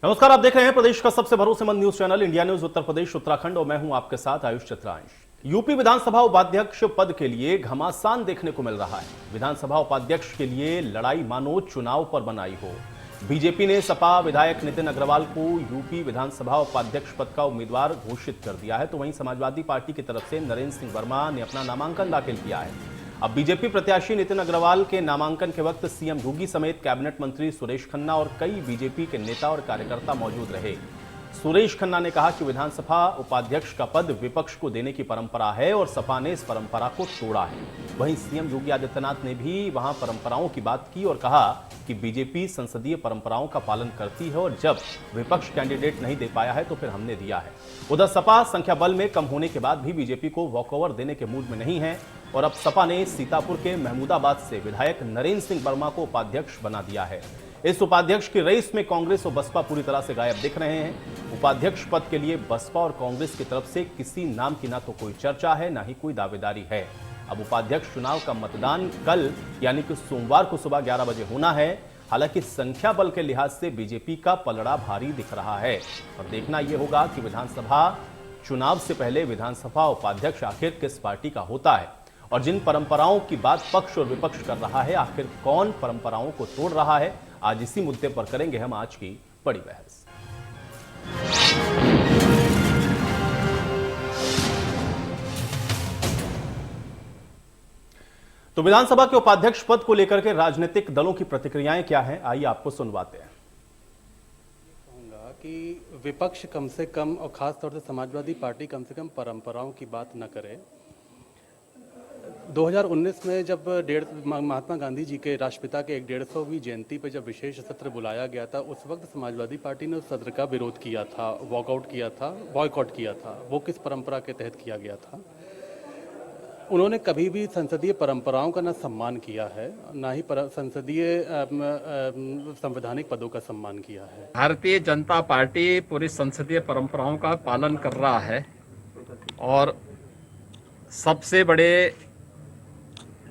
नमस्कार, आप देख रहे हैं प्रदेश का सबसे भरोसेमंद news channel India news Uttar Pradesh Uttarakhand और मैं हूं आपके साथ आयुष चित्रांश। यूपी विधानसभा उपाध्यक्ष पद के लिए घमासान देखने को मिल रहा है। विधानसभा उपाध्यक्ष के लिए लड़ाई मानो चुनाव पर बनाई हो। बीजेपी ने सपा विधायक नितिन अग्रवाल को यूपी विधानसभा उपाध्यक्ष पद का उम्मीदवार घोषित कर दिया है, तो वहीं समाजवादी पार्टी की तरफ से नरेंद्र सिंह वर्मा ने अपना नामांकन दाखिल किया है। अब बीजेपी प्रत्याशी नितिन अग्रवाल के नामांकन के वक्त सीएम योगी समेत कैबिनेट मंत्री सुरेश खन्ना और कई बीजेपी के नेता और कार्यकर्ता मौजूद रहे। सुरेश खन्ना ने कहा कि विधानसभा उपाध्यक्ष का पद विपक्ष को देने की परंपरा है और सपा ने इस परंपरा को तोड़ा है। वहीं सीएम योगी आदित्यनाथ ने भी वहां परंपराओं की बात की और कहा कि बीजेपी संसदीय परंपराओं का पालन करती है और जब विपक्ष कैंडिडेट नहीं दे पाया है तो फिर हमने दिया है। उधर सपा संख्या बल में कम होने के बाद भी बीजेपी को वॉकओवर देने के मूड में नहीं है और अब सपा ने सीतापुर के महमूदाबाद से विधायक नरेंद्र सिंह वर्मा को उपाध्यक्ष बना दिया है। इस उपाध्यक्ष की रेस में कांग्रेस और बसपा पूरी तरह से गायब दिख रहे हैं। उपाध्यक्ष पद के लिए बसपा और कांग्रेस की तरफ से किसी नाम की ना तो कोई चर्चा है, ना ही कोई दावेदारी है। अब उपाध्यक्ष चुनाव का मतदान कल यानी कि सोमवार को सुबह 11 बजे होना है। हालांकि संख्या बल के लिहाज से बीजेपी का पलड़ा भारी दिख रहा है और देखना यह होगा कि विधानसभा चुनाव से पहले विधानसभा उपाध्यक्ष आखिर किस पार्टी का होता है और जिन परंपराओं की बात पक्ष और विपक्ष कर रहा है, आखिर कौन परंपराओं को तोड़ रहा है। आज इसी मुद्दे पर करेंगे हम आज की बड़ी बहस। तो विधानसभा के उपाध्यक्ष पद को लेकर के राजनीतिक दलों की प्रतिक्रियाएं क्या हैं, आइए आपको सुनवाते हैं। कहूंगा कि विपक्ष कम से कम और खास तौर से समाजवादी पार्टी कम से कम परंपराओं की बात न करे। 2019 में जब महात्मा गांधी जी के राष्ट्रपिता के 150वीं जयंती पर जब विशेष सत्र बुलाया गया था, उस वक्त समाजवादी पार्टी ने उस सत्र का विरोध किया था, वॉकआउट किया था, बॉयकॉट किया था। वो किस परंपरा के तहत किया गया था? उन्होंने कभी भी संसदीय परंपराओं का न सम्मान किया है, ना ही संसदीय संवैधानिक पदों का सम्मान किया है। भारतीय जनता पार्टी पूरी संसदीय परंपराओं का पालन कर रहा है और सबसे बड़े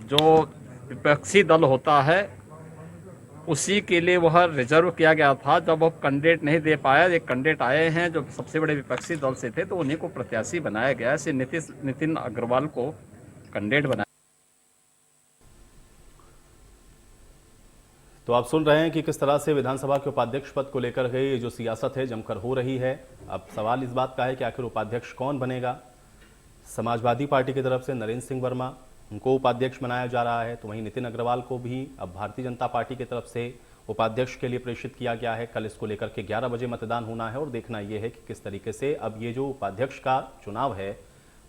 जो विपक्षी दल होता है उसी के लिए वह रिजर्व किया गया था। जब वो कैंडिडेट नहीं दे पाया, एक कैंडिडेट आए हैं जो सबसे बड़े विपक्षी दल से थे, तो उन्हीं को प्रत्याशी बनाया गया। ऐसे नितिन अग्रवाल को कैंडिडेट बनाया। तो आप सुन रहे हैं कि किस तरह से विधानसभा के उपाध्यक्ष पद को लेकर के ये जो सियासत है जमकर हो रही है। अब सवाल इस बात का है कि आखिर उपाध्यक्ष कौन बनेगा। समाजवादी पार्टी की तरफ से नरेंद्र सिंह वर्मा, उनको उपाध्यक्ष बनाया जा रहा है, तो वहीं नितिन अग्रवाल को भी अब भारतीय जनता पार्टी की तरफ से उपाध्यक्ष के लिए प्रेषित किया गया है। कल इसको लेकर के 11 बजे मतदान होना है और देखना यह है कि किस तरीके से अब ये जो उपाध्यक्ष का चुनाव है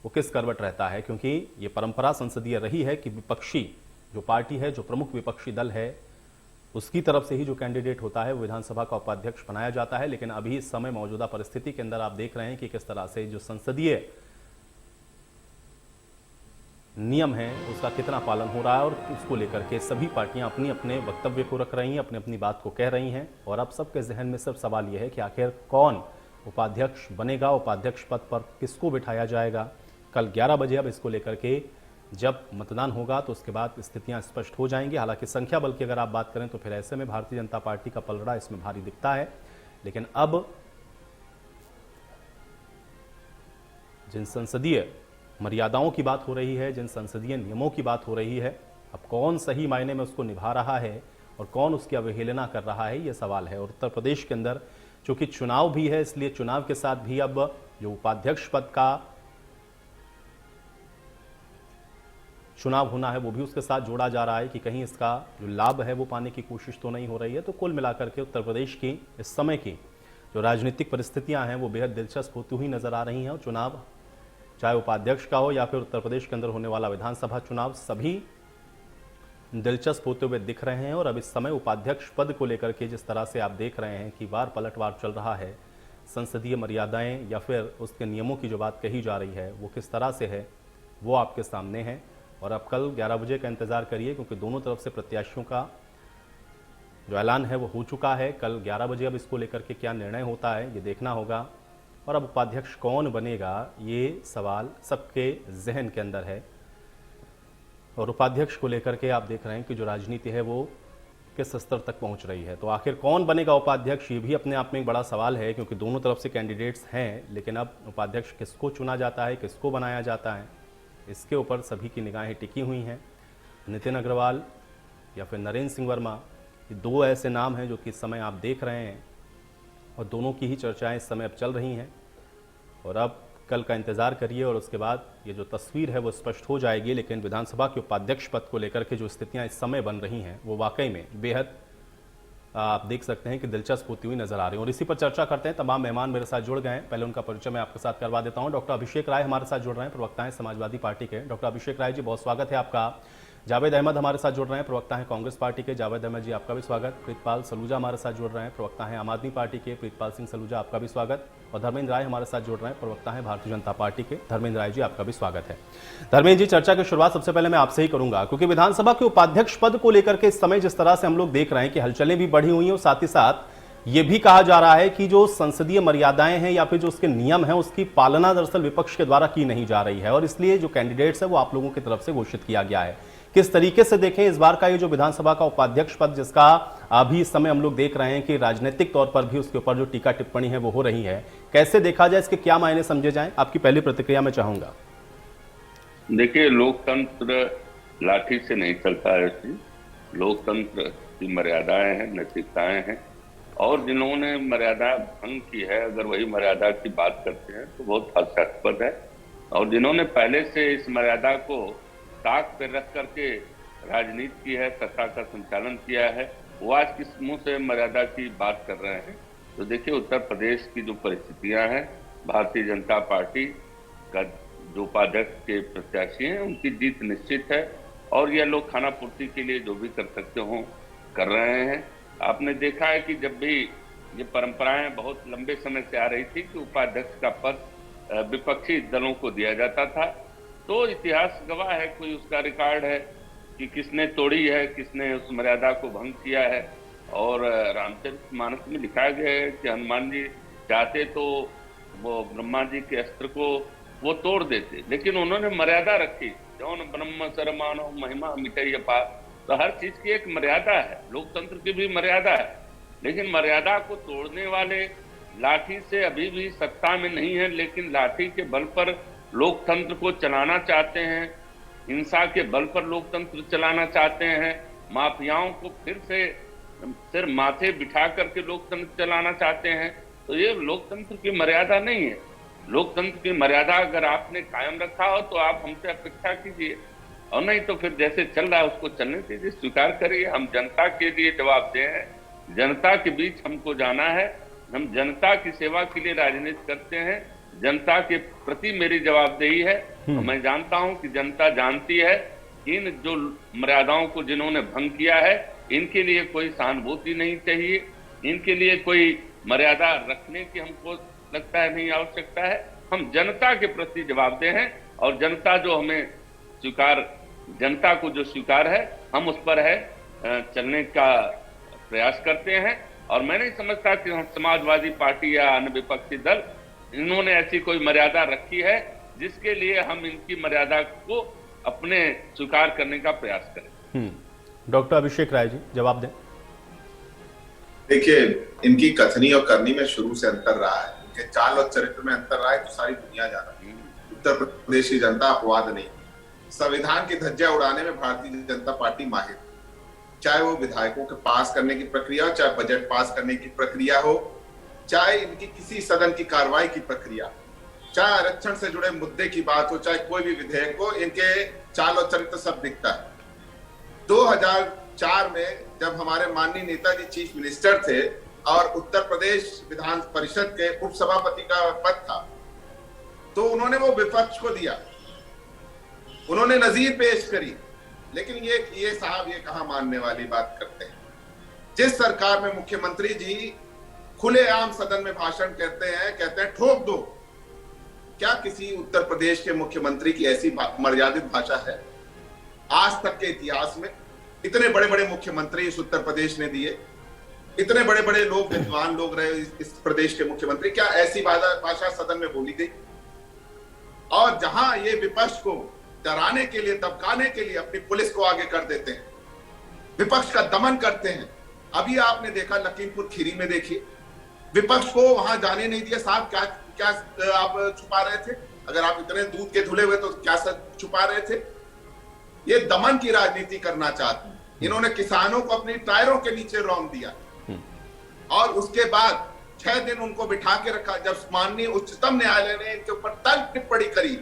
वो किस करवट रहता है, क्योंकि ये परंपरा संसदीय रही है कि विपक्षी जो पार्टी है, जो प्रमुख विपक्षी दल है, उसकी तरफ से ही जो कैंडिडेट होता है वो विधानसभा का उपाध्यक्ष बनाया जाता है। लेकिन अभी इस समय मौजूदा परिस्थिति के अंदर आप देख रहे हैं कि किस तरह से जो संसदीय नियम है उसका कितना पालन हो रहा है और उसको लेकर के सभी पार्टियां अपनी अपने वक्तव्य को रख रही हैं, अपनी अपनी बात को कह रही हैं। और अब सबके जहन में सिर्फ सवाल यह है कि आखिर कौन उपाध्यक्ष बनेगा, उपाध्यक्ष पद पर किसको बिठाया जाएगा। कल 11 बजे अब इसको लेकर के जब मतदान होगा तो उसके बाद स्थितियां स्पष्ट हो जाएंगी। हालांकि संख्या बल की अगर आप बात करें तो फिर ऐसे में भारतीय जनता पार्टी का पलड़ा इसमें भारी दिखता है। लेकिन अब जिन संसदीय मर्यादाओं की बात हो रही है, जिन संसदीय नियमों की बात हो रही है, अब कौन सही मायने में उसको निभा रहा है और कौन उसकी अवहेलना कर रहा है, यह सवाल है। और उत्तर प्रदेश के अंदर चूंकि चुनाव भी है, इसलिए चुनाव के साथ भी अब जो उपाध्यक्ष पद का चुनाव होना है वो भी उसके साथ जोड़ा जा रहा है कि कहीं इसका जो लाभ है वो पाने की कोशिश तो नहीं हो रही है। तो कुल मिलाकर के उत्तर प्रदेश की इस समय की जो राजनीतिक परिस्थितियां हैं वो बेहद दिलचस्प होती हुई नजर आ रही हैं। और चुनाव चाहे उपाध्यक्ष का हो या फिर उत्तर प्रदेश के अंदर होने वाला विधानसभा चुनाव, सभी दिलचस्प होते हुए दिख रहे हैं। और अब इस समय उपाध्यक्ष पद को लेकर के जिस तरह से आप देख रहे हैं कि वार पलटवार चल रहा है, संसदीय मर्यादाएं या फिर उसके नियमों की जो बात कही जा रही है वो किस तरह से है वो आपके सामने है। और अब कल 11 बजे का इंतजार करिए, क्योंकि दोनों तरफ से प्रत्याशियों का जो ऐलान है वो हो चुका है। कल 11 बजे अब इसको लेकर के क्या निर्णय होता है ये देखना होगा। और अब उपाध्यक्ष कौन बनेगा ये सवाल सबके जहन के अंदर है। और उपाध्यक्ष को लेकर के आप देख रहे हैं कि जो राजनीति है वो किस स्तर तक पहुंच रही है। तो आखिर कौन बनेगा उपाध्यक्ष, ये भी अपने आप में एक बड़ा सवाल है, क्योंकि दोनों तरफ से कैंडिडेट्स हैं, लेकिन अब उपाध्यक्ष किसको चुना जाता है, किसको बनाया जाता है, इसके ऊपर सभी की निगाहें टिकी हुई हैं। नितिन अग्रवाल या फिर नरेंद्र सिंह वर्मा, ये दो ऐसे नाम हैं जो कि इस समय आप देख रहे हैं, और दोनों की ही चर्चाएं इस समय अब चल रही हैं। और अब कल का इंतज़ार करिए और उसके बाद ये जो तस्वीर है वो स्पष्ट हो जाएगी। लेकिन विधानसभा के उपाध्यक्ष पद को लेकर के जो स्थितियां इस समय बन रही हैं वो वाकई में बेहद आप देख सकते हैं कि दिलचस्प होती हुई नजर आ रही है। और इसी पर चर्चा करते हैं। तमाम मेहमान मेरे साथ जुड़ गए हैं, पहले उनका परिचय मैं आपके साथ करवा देता हूं। डॉक्टर अभिषेक राय हमारे साथ जुड़ रहे हैं, प्रवक्ता हैं समाजवादी पार्टी के। डॉक्टर अभिषेक राय जी, बहुत स्वागत है आपका। जावेद अहमद हमारे साथ जुड़ रहे हैं, प्रवक्ता हैं कांग्रेस पार्टी के। जावेद अहमद जी, आपका भी स्वागत। प्रीतपाल सलूजा हमारे साथ जुड़ रहे हैं, प्रवक्ता हैं आम आदमी पार्टी के। प्रीतपाल सिंह सलूजा, आपका भी स्वागत। और धर्मेंद्र राय हमारे साथ जुड़ रहे हैं, प्रवक्ता हैं भारतीय जनता पार्टी के। धर्मेंद्र राय जी, आपका भी स्वागत है। धर्मेंद्र जी, चर्चा की शुरुआत सबसे पहले मैं आपसे ही करूंगा, क्योंकि विधानसभा के उपाध्यक्ष पद को लेकर के इस समय जिस तरह से हम लोग देख रहे हैं कि हलचलें भी बढ़ी हुई हैं, और साथ ही साथ ये भी कहा जा रहा है कि जो संसदीय मर्यादाएं हैं या फिर जो उसके नियम हैं उसकी पालना दरअसल विपक्ष के द्वारा की नहीं जा रही है, और इसलिए जो कैंडिडेट्स है वो आप लोगों की तरफ से घोषित किया गया है। किस तरीके से देखें इस बार का ये जो विधानसभा का उपाध्यक्ष पद, जिसका अभी इस समय हम लोग देख रहे हैं कि राजनीतिक तौर पर भी उसके ऊपर जो टीका टिप्पणी है वो हो रही है, कैसे देखा जाए, इसके क्या मायने समझे जाएं? आपकी पहली प्रतिक्रिया मैं चाहूंगा। देखिए, लोकतंत्र लाठी से नहीं चलता है। लोकतंत्र की मर्यादाएं हैं, नैतिकताएं हैं, और जिन्होंने मर्यादा भंग की है, अगर वही मर्यादा की बात करते हैं तो बहुत हास्यास्पद है। और जिन्होंने पहले से इस मर्यादा को ताक पर रख करके राजनीति की है, सत्ता का संचालन किया है, वो आज किस मुंह से मर्यादा की बात कर रहे हैं। तो देखिए, उत्तर प्रदेश की जो परिस्थितियां हैं, भारतीय जनता पार्टी का जो उपाध्यक्ष के प्रत्याशी हैं उनकी जीत निश्चित है, और यह लोग खाना पूर्ति के लिए जो भी कर सकते हो कर रहे हैं। आपने देखा है कि जब भी ये परंपराएं बहुत लंबे समय से आ रही थी कि उपाध्यक्ष का पद विपक्षी दलों को दिया जाता था, तो इतिहास गवाह है, कोई उसका रिकॉर्ड है कि किसने तोड़ी है, किसने उस मर्यादा को भंग किया है। और रामचरितमानस में लिखा गया है कि हनुमान जी चाहते तो वो ब्रह्मा जी के अस्त्र को वो तोड़ देते, लेकिन उन्होंने मर्यादा रखी। जौन ब्रह्म सरमानो महिमा मिटई अपार। तो हर चीज की एक मर्यादा है, लोकतंत्र की भी मर्यादा है, लेकिन मर्यादा को तोड़ने वाले लाठी से अभी भी सत्ता में नहीं है, लेकिन लाठी के बल पर लोकतंत्र को चलाना चाहते हैं, हिंसा के बल पर लोकतंत्र चलाना चाहते हैं, माफियाओं को फिर से सिर माथे बिठा करके लोकतंत्र चलाना चाहते हैं। तो ये लोकतंत्र की मर्यादा नहीं है। लोकतंत्र की मर्यादा अगर आपने कायम रखा हो तो आप हमसे अपेक्षा कीजिए, और नहीं तो फिर जैसे चल रहा है उसको चलने दीजिए, स्वीकार करिए। हम जनता के लिए जवाबदेह हैं, जनता के बीच हमको जाना है, हम जनता की सेवा के लिए राजनीति करते हैं, जनता के प्रति मेरी जवाबदेही है। तो मैं जानता हूं कि जनता जानती है इन जो मर्यादाओं को जिन्होंने भंग किया है, इनके लिए कोई सहानुभूति नहीं चाहिए, इनके लिए कोई मर्यादा रखने की हमको लगता है नहीं आवश्यकता है। हम जनता के प्रति जवाबदेह हैं, और जनता जो हमें जनता को जो स्वीकार है हम उस पर है चलने का प्रयास करते हैं। और मैं नहीं समझता कि समाजवादी पार्टी या अन्य विपक्षी दल इन्होंने ऐसी कोई मर्यादा रखी है जिसके लिए हम इनकी मर्यादा को अपने स्वीकार करने का प्रयास करें। डॉक्टर अभिषेक राय जी, जवाब दें। देखिए, इनकी कथनी और करनी में शुरू से अंतर रहा है, इनके चाल और चरित्र में अंतर रहा है, तो सारी दुनिया जान रही है। उत्तर प्रदेश की जनता अपवाद नहीं। संविधान की धज्जियां उड़ाने में भारतीय जनता पार्टी माहिर, चाहे वो विधायकों के पास करने की प्रक्रिया हो, चाहे बजट पास करने की प्रक्रिया हो, चाहे इनकी किसी सदन की कार्रवाई की प्रक्रिया, चाहे आरक्षण से जुड़े मुद्दे की बात हो, चाहे कोई भी विधेयक हो, इनके चाल और चरित्र सब दिखता है। 2004 में जब हमारे माननीय नेताजी चीफ मिनिस्टर थे और उत्तर प्रदेश विधान परिषद के उपसभापति का पद था, तो उन्होंने वो विपक्ष को दिया, उन्होंने नजीर पेश करी। लेकिन ये साहब ये कहां मानने वाली बात करते हैं। जिस सरकार में मुख्यमंत्री जी खुलेआम सदन में भाषण कहते हैं ठोक दो, क्या किसी उत्तर प्रदेश के मुख्यमंत्री की ऐसी मर्यादित भाषा है? आज तक के इतिहास में इतने बड़े बड़े मुख्यमंत्री इस उत्तर प्रदेश ने दिए, इतने बड़े बड़े लोग, विद्वान लोग रहे इस प्रदेश के मुख्यमंत्री, क्या ऐसी भाषा सदन में बोली गई? और जहां ये विपक्ष को डराने के लिए, दबकाने के लिए अपनी पुलिस को आगे कर देते हैं, विपक्ष का दमन करते हैं। अभी आपने देखा लखीमपुर खीरी में, देखिए विपक्ष को वहां जाने नहीं दिया। साहब क्या क्या आप छुपा रहे थे? अगर आप इतने दूध के धुले हुए तो क्या सब छुपा रहे थे? ये दमन की राजनीति करना चाहते हैं। इन्होंने किसानों को अपनी टायरों के नीचे रौंद दिया और उसके बाद 6 दिन उनको बिठा के रखा। जब माननीय उच्चतम न्यायालय ने इनके ऊपर तल्ख टिप्पणी करी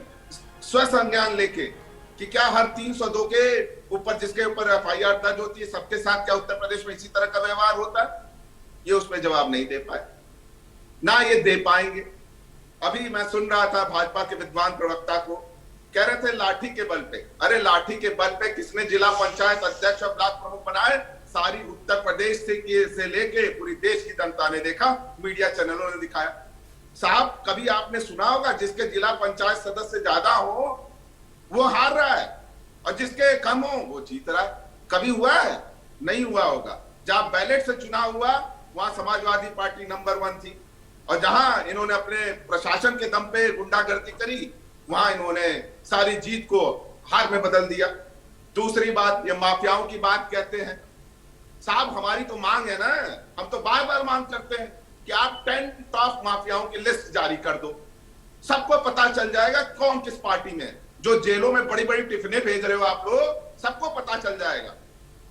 स्वसंज्ञान लेके कि क्या हर 302 के ऊपर जिसके ऊपर एफआईआर दर्ज होती है सबके साथ क्या उत्तर प्रदेश में इसी तरह का व्यवहार होता है, ये उसमें जवाब नहीं दे पाए, ना ये दे पाएंगे। अभी मैं सुन रहा था भाजपा के विद्वान प्रवक्ता को, कह रहे थे लाठी के बल पे। अरे लाठी के बल पे किसने जिला पंचायत अध्यक्ष और ब्लॉक प्रमुख बनाए? सारी उत्तर प्रदेश से लेके पूरी देश की जनता ने देखा, मीडिया चैनलों ने दिखाया। साहब कभी आपने सुना होगा जिसके जिला पंचायत सदस्य ज्यादा हो वो हार रहा है और जिसके कम हो वो जीत रहा है? कभी हुआ है? नहीं हुआ होगा। जहां बैलेट से चुनाव हुआ वहां समाजवादी पार्टी नंबर 1 थी और जहां इन्होंने अपने प्रशासन के दम पे गुंडागर्दी करी वहां इन्होंने सारी जीत को हार में बदल दिया। दूसरी बात, ये माफियाओं की बात कहते हैं। साहब हमारी तो मांग है ना, हम तो बार बार मांग करते हैं कि आप 10 टॉप माफियाओं की लिस्ट जारी कर दो, सबको पता चल जाएगा कौन किस पार्टी में है। जो जेलों में बड़ी बड़ी टिफिने भेज रहे हो आप लोग, सबको पता चल जाएगा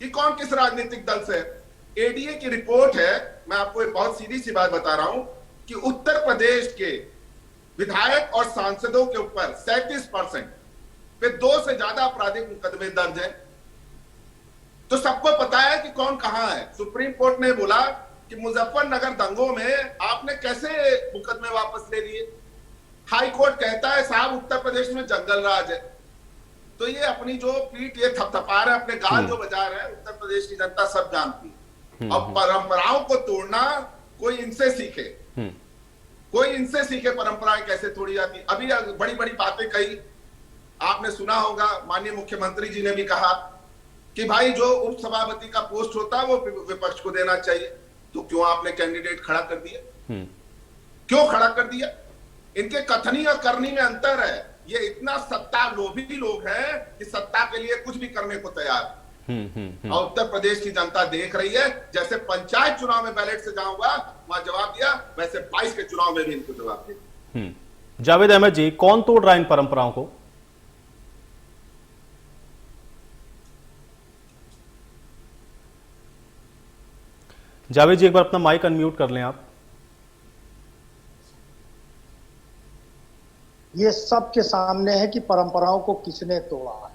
कि कौन किस राजनीतिक दल से है। एडीए की रिपोर्ट है, मैं आपको एक बहुत सीधी सी बात बता रहा हूं कि उत्तर प्रदेश के विधायक और सांसदों के ऊपर 37% पे 2 से ज्यादा आपराधिक मुकदमे दर्ज हैं। तो सबको पता है कि कौन कहां है। सुप्रीम कोर्ट ने बोला कि मुजफ्फरनगर दंगों में आपने कैसे मुकदमे वापस ले लिए। हाई कोर्ट कहता है साहब उत्तर प्रदेश में जंगल राज है। तो ये अपनी जो पीठ ये थपथपा रहे हैं, अपने गाल जो बजा रहे हैं, उत्तर प्रदेश की जनता सब जानती है। और परंपराओं को तोड़ना कोई इनसे सीखे, कोई इनसे सीखे परंपराएं कैसे तोड़ी जाती। अभी बड़ी बड़ी बातें कही, आपने सुना होगा माननीय मुख्यमंत्री जी ने भी कहा कि भाई जो उप सभापति का पोस्ट होता है वो विपक्ष को देना चाहिए। तो क्यों आपने कैंडिडेट खड़ा कर दिया? क्यों खड़ा कर दिया? इनके कथनी और करनी में अंतर है। ये इतना सत्ता लोभी लोग हैं कि सत्ता के लिए कुछ भी करने को तैयार है। और उत्तर प्रदेश की जनता देख रही है, जैसे पंचायत चुनाव में बैलेट से जहां हुआ वहां जवाब दिया, वैसे 22 के चुनाव में भी इनको जवाब दिया। जावेद अहमद जी, कौन तोड़ रहा है इन परंपराओं को? जावेद जी एक बार अपना माइक अनम्यूट कर लें आप। ये सबके सामने है कि परंपराओं को किसने तोड़ा है।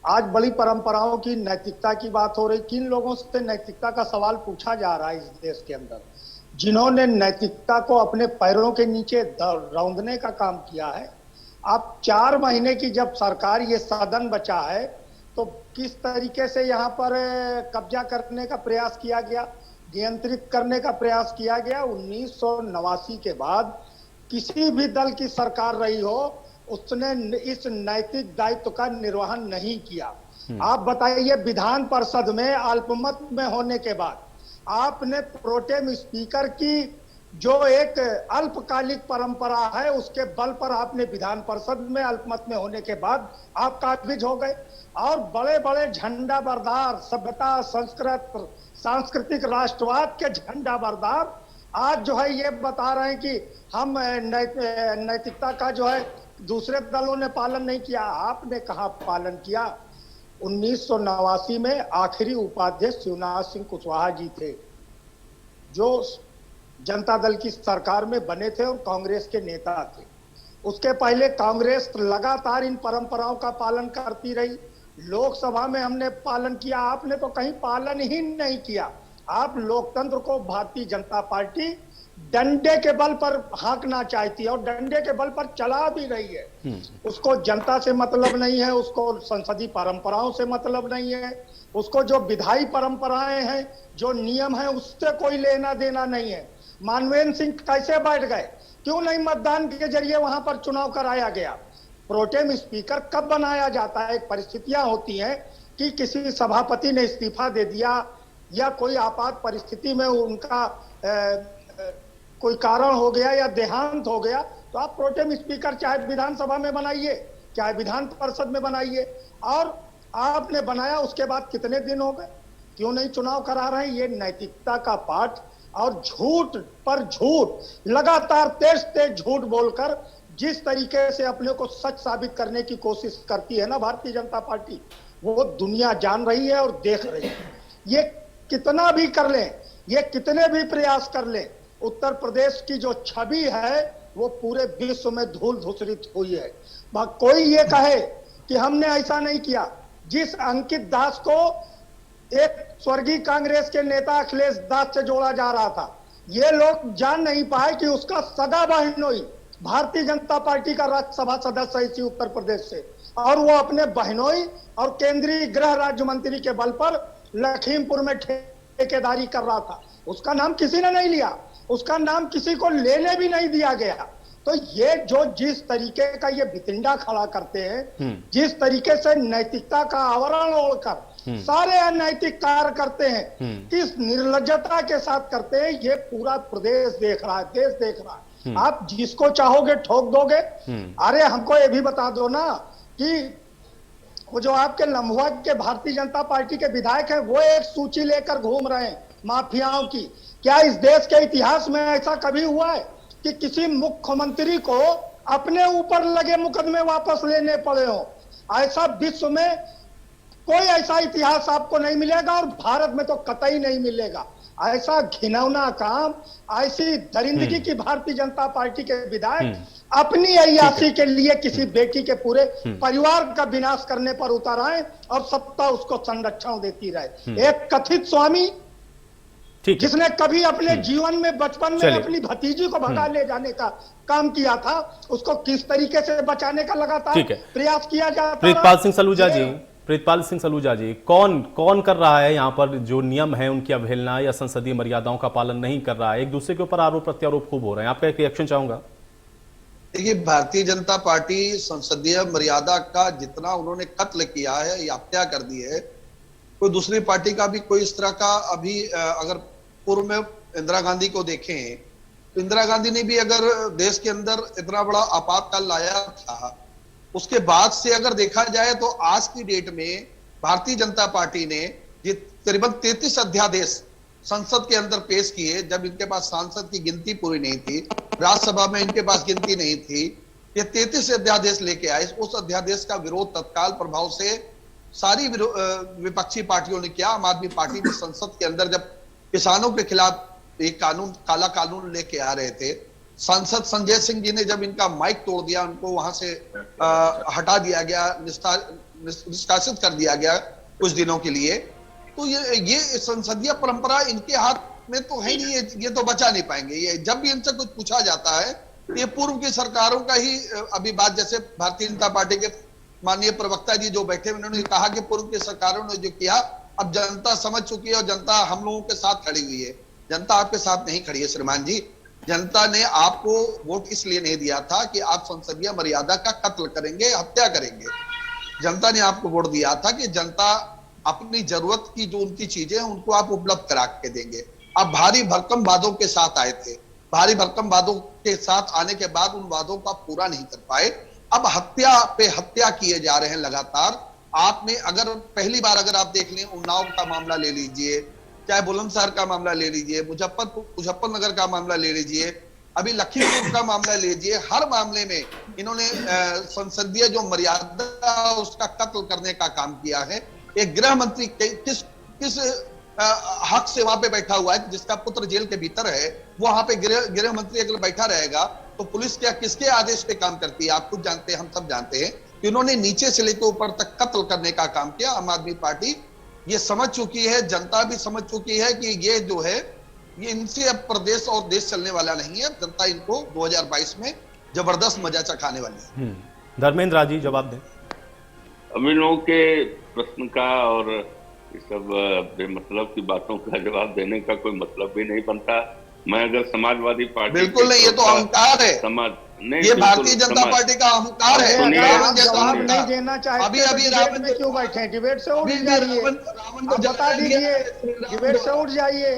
आज बड़ी परंपराओं की नैतिकता की बात हो रही। किन लोगों से नैतिकता का सवाल पूछा जा रहा है इस देश के अंदर, जिन्होंने नैतिकता को अपने पैरों के नीचे रौंदने का काम किया है। अब 4 महीने की जब सरकार ये सदन बचा है तो किस तरीके से यहाँ पर कब्जा करने का प्रयास किया गया, नियंत्रित करने का प्रयास किया गया। 1989 के बाद किसी भी दल की सरकार रही हो उसने इस नैतिक दायित्व का निर्वहन नहीं किया। आप बताइए, विधान परिषद में अल्पमत में होने के बाद आपने प्रोटेम स्पीकर की जो एक अल्पकालिक परंपरा है उसके बल पर आपने विधान परिषद में अल्पमत में होने के बाद आप काबिज हो गए। और बड़े बड़े झंडा बरदार, सभ्यता सांस्कृतिक राष्ट्रवाद के झंडा बरदार आज जो है ये बता रहे हैं कि हम नैतिकता का जो है दूसरे दलों ने पालन नहीं किया। आपने कहा पालन किया? 1989 में आखिरी उपाध्यक्ष शिवनाथ सिंह कुशवाहा जी थे जो जनता दल की सरकार में बने थे और कांग्रेस के नेता थे। उसके पहले कांग्रेस लगातार इन परंपराओं का पालन करती रही। लोकसभा में हमने पालन किया, आपने तो कहीं पालन ही नहीं किया। आप लोकतंत्र को भारतीय जनता पार्टी डंडे के बल पर हाँकना चाहती है और डंडे के बल पर चला भी रही है। उसको जनता से मतलब नहीं है, उसको संसदीय परंपराओं से मतलब नहीं है, उसको जो विधायी परंपराएं हैं, जो नियम है, उससे कोई लेना देना नहीं है। मानवेंद्र सिंह कैसे बैठ गए? क्यों नहीं मतदान के जरिए वहां पर चुनाव कराया गया? प्रोटेम स्पीकर कब बनाया जाता है? परिस्थितियां होती हैं कि किसी सभापति ने इस्तीफा दे दिया या कोई आपात परिस्थिति में उनका कोई कारण हो गया या देहांत हो गया, तो आप प्रोटेम स्पीकर चाहे विधानसभा में बनाइए चाहे विधान परिषद में बनाइए। और आपने बनाया, उसके बाद कितने दिन हो गए? क्यों नहीं चुनाव करा रहे हैं? ये नैतिकता का पाठ और झूठ पर झूठ, लगातार तेज तेज झूठ बोलकर जिस तरीके से अपने को सच साबित करने की कोशिश करती है ना भारतीय जनता पार्टी, वो दुनिया जान रही है और देख रही है। ये कितना भी कर ले, ये कितने भी प्रयास कर ले, उत्तर प्रदेश की जो छवि है वो पूरे विश्व में धूल धूसरित हुई है। कोई ये कहे कि हमने ऐसा नहीं किया, जिस अंकित दास को एक स्वर्गीय कांग्रेस के नेता अखिलेश दास से जोड़ा जा रहा था, ये लोग जान नहीं पाए कि उसका सगा बहनोई भारतीय जनता पार्टी का राज्यसभा सदस्य इसी उत्तर प्रदेश से, और वो अपने बहनोई और केंद्रीय गृह राज्य मंत्री के बल पर लखीमपुर में ठेकेदारी कर रहा था। उसका नाम किसी ने नहीं लिया, उसका नाम किसी को लेने भी नहीं दिया गया। तो ये जो जिस तरीके का ये भितिंडा खड़ा करते हैं, जिस तरीके से नैतिकता का आवरण ओढ़कर सारे अनैतिक कार्य करते हैं, किस निर्लज्जता के साथ करते हैं, ये पूरा प्रदेश देख रहा है, देश देख रहा है। आप जिसको चाहोगे ठोक दोगे। अरे हमको ये भी बता दो ना कि वो जो आपके लम्हुआ के भारतीय जनता पार्टी के विधायक हैं, वो एक सूची लेकर घूम रहे हैं माफियाओं की। क्या इस देश के इतिहास में ऐसा कभी हुआ है कि किसी मुख्यमंत्री को अपने ऊपर लगे मुकदमे वापस लेने पड़े हो? ऐसा विश्व में कोई ऐसा इतिहास आपको नहीं मिलेगा और भारत में तो कतई नहीं मिलेगा। ऐसा घिनौना काम, ऐसी दरिंदगी की भारतीय जनता पार्टी के विधायक अपनी अय्याशी के लिए किसी बेटी के पूरे परिवार का विनाश करने पर उतर आए और सत्ता उसको संरक्षण देती रहे। एक कथित स्वामी जिसने कभी अपने जीवन में बचपन में अपनी भतीजी को भगा ले जाने का काम किया था, उसको किस तरीके से बचाने का लगातार प्रयास किया जाता है। प्रीतपाल सिंह सलूजा जी, कौन कर रहा है यहाँ पर जो नियम है उनकी अवहेलना या संसदीय मर्यादाओं का पालन नहीं कर रहा है? एक दूसरे के ऊपर आरोप प्रत्यारोप खूब हो रहे हैं, आपका एक रिएक्शन चाहूंगा। देखिए, भारतीय जनता पार्टी संसदीय मर्यादा का जितना उन्होंने कत्ल किया है या हत्या कर दी है, कोई दूसरी पार्टी का भी कोई इस तरह का अभी अगर पूर्व में इंदिरा गांधी को देखें तो इंदिरा गांधी ने भी अगर देश के अंदर इतना बड़ा आपातकाल लाया था, उसके बाद से अगर देखा जाए तो आज की डेट में भारतीय जनता पार्टी ने ये करीबन 33 अध्यादेश संसद के अंदर पेश किए, जब इनके पास सांसद की गिनती पूरी नहीं थी, राज्यसभा में इनके पास गिनती नहीं थी। ये 33 अध्यादेश लेके आए। उस अध्यादेश का विरोध तत्काल प्रभाव से सारी विपक्षी पार्टियों ने किया। आम आदमी पार्टी भी संसद के अंदर जब किसानों के खिलाफ एक कानून, काला कानून लेके आ रहे थे, सांसद संजय सिंह जी ने जब इनका माइक तोड़ दिया, उनको वहां से हटा दिया गया, निष्कासित कर दिया गया कुछ दिनों के लिए, तो ये संसदीय परंपरा इनके हाथ में तो है नहीं, ये तो बचा नहीं पाएंगे। ये जब भी इनसे कुछ पूछा जाता है, ये पूर्व की सरकारों का ही अभी बात, जैसे भारतीय जनता पार्टी के माननीय प्रवक्ता जी जो बैठे, उन्होंने कहा कि पूर्व की सरकारों ने जो किया अब जनता समझ चुकी है और जनता हम लोगों के साथ खड़ी हुई है। जनता आपके साथ नहीं खड़ी है श्रीमान जी। जनता ने आपको वोट इसलिए नहीं दिया था कि आप संसदीय मर्यादा का कत्ल करेंगे, हत्या करेंगे। जनता ने आपको वोट दिया था कि जनता अपनी जरूरत की जो उनकी चीजें हैं उनको आप उपलब्ध करा के देंगे। आप भारी भरकम वादों के साथ आए थे, भारी भरकम वादों के साथ आने के बाद उन वादों को आप पूरा नहीं कर पाए। अब हत्या पे हत्या किए जा रहे हैं लगातार। आपने अगर पहली बार अगर आप देख लें, उन्नाव का मामला ले लीजिए, चाहे बुलंदशहर का मामला ले लीजिए, मुजफ्फरनगर का मामला ले लीजिए, अभी लखीमपुर का मामला ले लीजिए, हर मामले में इन्होंने संसदीय जो मर्यादा उसका कत्ल करने का काम किया है। एक गृह मंत्री किस हक से वहां पे बैठा हुआ है, जिसका पुत्र जेल के भीतर है, वहां पे गृह मंत्री अगर बैठा रहेगा तो पुलिस क्या किसके आदेश पे काम करती है? आप खुद जानते हैं, हम सब जानते हैं कि उन्होंने नीचे से लेकर ऊपर तक कत्ल करने का काम किया। आम आदमी पार्टी ये समझ चुकी है, जनता भी समझ चुकी है कि ये जो है ये इनसे अब प्रदेश और देश चलने वाला नहीं है। जनता इनको 2022 में जबरदस्त मजा चखाने वाली है। धर्मेंद्र जी जवाब दें। अभी लोगों के प्रश्न का और ये सब बेमतलब की बातों का जवाब देने का कोई मतलब भी नहीं बनता। मैं अगर समाजवादी पार्टी, बिल्कुल नहीं, ये तो अहंकार है, समाज नहीं, ये भारतीय जनता पार्टी का अहंकार है। जवाब नहीं देना चाहते अभी रावण में क्यों बैठे? डिबेट से उठ जाइए, बता दीजिए, डिबेट से उठ जाइए।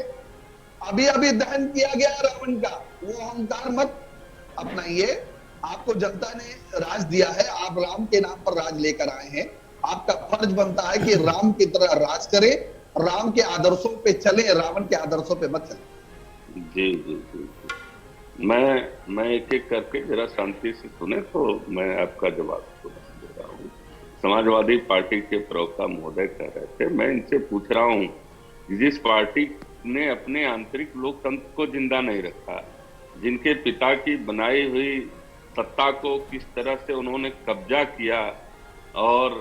अभी दहन किया गया रावण का, वो अहंकार मत अपनाइए। आपको जनता ने राज दिया है, आप राम के नाम पर राज लेकर आए हैं। आपका फर्ज बनता है कि राम की तरह राज करें राम के आदर्शों पे चले, रावण के आदर्शों पे मत चले। जी जी जी जी। मैं एक एक करके जरा शांति से सुने तो मैं आपका जवाब दे रहा हूँ। समाजवादी पार्टी के प्रवक्ता महोदय कह रहे थे, मैं इनसे पूछ रहा हूँ जिस पार्टी ने अपने आंतरिक लोकतंत्र को जिंदा नहीं रखा, जिनके पिता की बनाई हुई सत्ता को किस तरह से उन्होंने कब्जा किया और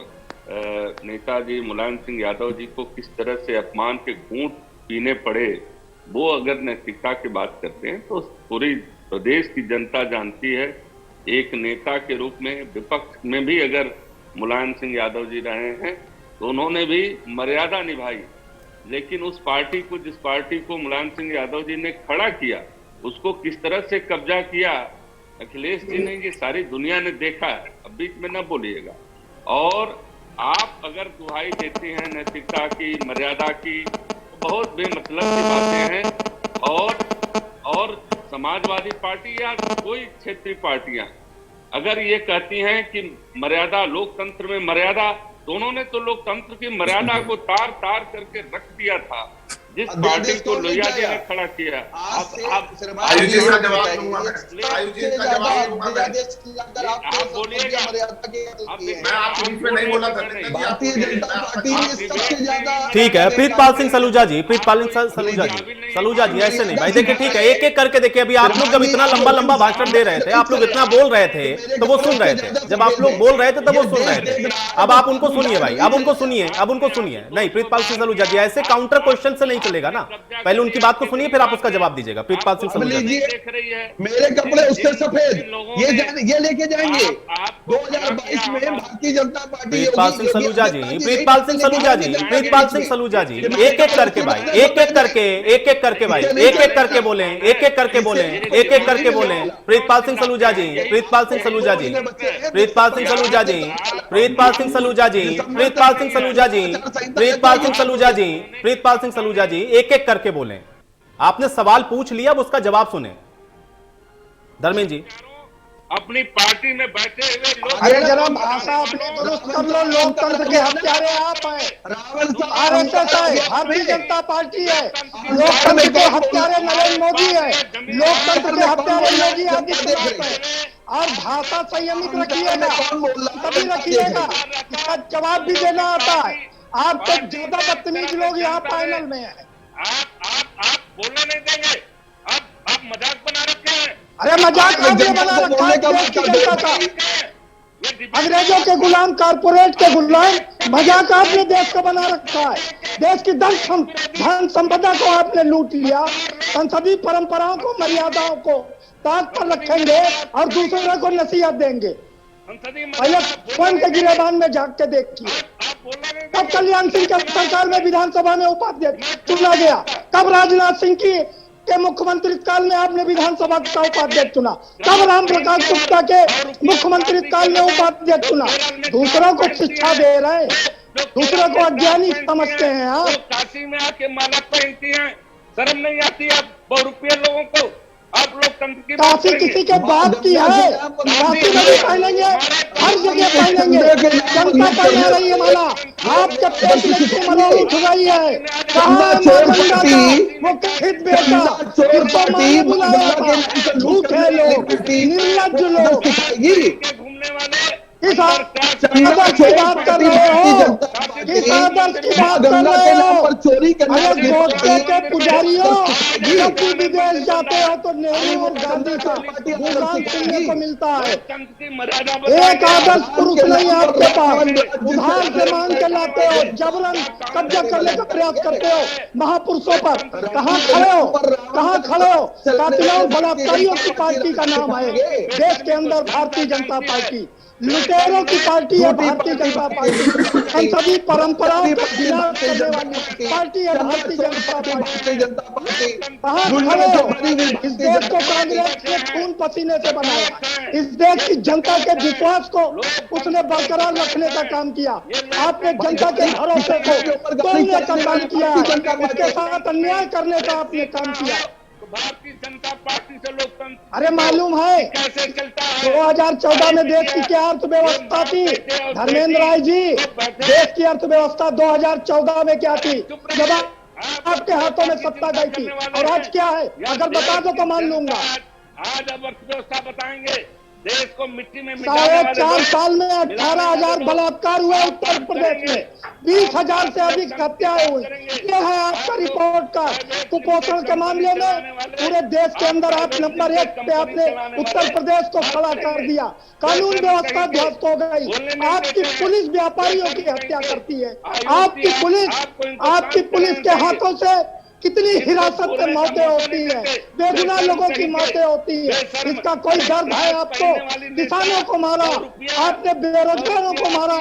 नेताजी मुलायम सिंह यादव जी को किस तरह से अपमान के घूंट पीने पड़े, वो अगर नैतिकता की बात करते हैं तो पूरी प्रदेश की जनता जानती है। एक नेता के रूप में विपक्ष में भी अगर मुलायम सिंह यादव जी रहे हैं तो उन्होंने भी मर्यादा निभाई, लेकिन उस पार्टी को, जिस पार्टी को मुलायम सिंह यादव जी ने खड़ा किया, उसको किस तरह से कब्जा किया अखिलेश जी ने, ये सारी दुनिया ने देखा है। अब बीच में न बोलिएगा। और आप अगर दुहाई देते हैं नैतिकता की, मर्यादा की, तो बहुत बेमतलब की बातें हैं। और समाजवादी पार्टी या कोई क्षेत्रीय पार्टियां अगर ये कहती हैं कि मर्यादा, लोकतंत्र में मर्यादा, तो उन्होंने तो लोकतंत्र की मर्यादा को तार तार करके रख दिया था जिस पार्टी को लोहिया जी ने खड़ा किया। आयुष जी का जवाब दूंगा मैं। आयुष जी का जवाब दूंगा मैं। आप बोलिएगा। मैं आपके बीच में नहीं बोला था। भारतीय जनता पार्टी ने सबसे ज्यादा। ठीक है प्रीतपाल सिंह सलूजा जी, प्रीतपाल सिंह सलूजा जी ऐसे नहीं भाई, देखिए ठीक है, एक एक करके देखिए। अभी आप लोग जब इतना लंबा लंबा भाषण दे रहे थे, आप लोग इतना बोल रहे थे तो वो सुन रहे थे। जब आप लोग बोल रहे थे तब वो सुन रहे थे। अब आप उनको सुनिए भाई, अब उनको सुनिए, अब उनको सुनिए। नहीं प्रीतपाल सिंह सलूजा जी, ऐसे काउंटर क्वेश्चन से नहीं चलेगा ना, पहले उनकी बात को सुनिए फिर आप उसका जवाब दीजिएगा। प्रीतपाल सिंह सलूजा जी, मेरे कपड़े उसके सफेद, ये लेके जाएंगे 2022 में भारतीय जनता पार्टी। प्रीतपाल सिंह सलूजा जी, प्रीतपाल सिंह सलूजा जी, प्रीतपाल सिंह सलूजा जी, एक एक करके भाई, एक एक करके भाई, एक एक करके बोले, एक एक करके बोले, एक एक करके बोले। प्रीतपाल सिंह सलूजा जी, प्रीतपाल सिंह सलूजा जी, प्रीतपाल सिंह सलूजा जी, प्रीतपाल सिंह सलूजा जी, प्रीतपाल सिंह सलूजा जी, प्रीतपाल सिंह सलूजा जी, प्रीतपाल सिंह सलूजा जी, एक एक करके बोले। आपने सवाल पूछ लिया, अब उसका जवाब सुने। धर्मेंद्र जी, अपनी पार्टी में बैठे हुए लोग, अरे जरा भाषा अपनी दुरुस्त कर लो। लोकतंत्र के हत्यारे आप हैं, आरएसएस है, भारतीय जनता पार्टी है। लोकतंत्र के हत्यारे नरेंद्र मोदी है, लोकतंत्र के हत्यारे योगी आदित्यनाथ है। और भाषा संयमित रखिएगा, तभी रखिएगा, इसका जवाब भी देना आता है। आप तो ज्यादा बदतमीज लोग यहाँ पैनल में है। आप बोलने नहीं देंगे। आप मजाक बना रखे हैं। अरे मजाक आपने बना रखा है देश की जनता का। अंग्रेजों के गुलाम, कारपोरेट के गुलाम, मजाक आपने देश का बना रखा है। देश की धन संपदा को आपने लूट लिया। संसदीय परंपराओं को, मर्यादाओं को ताक पर रखेंगे और दूसरों को नसीहत देंगे। पहले स्वयं के गिरेबान में झांक के देखिए। कब कल्याण सिंह के सरकार में विधानसभा में उपाध्यक्ष चुना गया? कब राजनाथ सिंह के मुख्यमंत्री काल में आपने विधानसभा का उपाध्यक्ष चुना? कब राम प्रकाश गुप्ता के मुख्यमंत्री काल में उपाध्यक्ष चुना? दूसरों को शिक्षा दे रहे, दूसरों को अज्ञानी समझते हैं आप। काशी में आके माला पहनती हैं, शर्म नहीं आती आप बहुरूपिये लोगों को? आप लोग तंत्र की काशी किसी के बात की है? काशी में भी पहनेंगे, हर जगह पहनेंगे। जनता पहना रही है माला, आपके पेट में चुमला उठ रही है। कहाँ वो कथित बेटा, किसको माने बुलाया था? झूठे लोग, निर्लज्ज लोग, घूमने वाले किस आदर्श की बात कर रहे हो? किस आदर्श की बात कर रहे हो? अरे गोडसे के पुजारियों, जब भी विदेश जाते हो तो नेहरू और गांधी का गुणगान सुनने को मिलता है। एक आदर्श पुरुष नहीं आपके पास, उधार से मांग के लाते हो, जबरन कब्जा करने का प्रयास करते हो महापुरुषों पर। कहाँ खड़े हो? कहाँ खड़े हो? कातिलों, बलात्कारियों की पार्टी का नाम है देश के अंदर भारतीय जनता पार्टी। लुटेरों की पार्टी है भारतीय जनता पार्टी। संसदीय परंपराओं का विनाश करने वाली पार्टी है भारतीय जनता पार्टी। कहाँ खड़े हो? इस देश को कांग्रेस ने खून पसीने से बनाया। इस देश की जनता के विश्वास को उसने बरकरार रखने का काम किया। आपने जनता के भरोसे को तोड़ने का काम किया, उसके साथ अन्याय करने का आपने काम किया। भारतीय जनता पार्टी से लोकतंत्र अरे मालूम है कैसे चलता है। 2014 में देश की क्या अर्थव्यवस्था थी धर्मेंद्र राय जी, देश की अर्थव्यवस्था 2014 में क्या थी जब आपके हाथों में सत्ता गई थी, और आज क्या है अगर बता दो तो मान लूंगा। आज अब अर्थव्यवस्था बताएंगे, देश को मिट्टी में साढ़े 4 साल में 18,000 बलात्कार हुए उत्तर प्रदेश में, 20,000 से अधिक हत्याएं हुई। ये है आपका रिपोर्ट कार्ड। कुपोषण के मामले में पूरे देश के अंदर आप नंबर 1 पे आपने उत्तर प्रदेश को खड़ा कर दिया। कानून व्यवस्था ध्वस्त हो गई। आपकी पुलिस व्यापारियों की हत्या करती है। आपकी पुलिस के हाथों से कितनी हिरासत में मौतें होती है, बेगुनाह लोगों की मौतें होती है। इसका कोई दर्द है आपको? किसानों को मारा आपने, बेरोजगारों को मारा,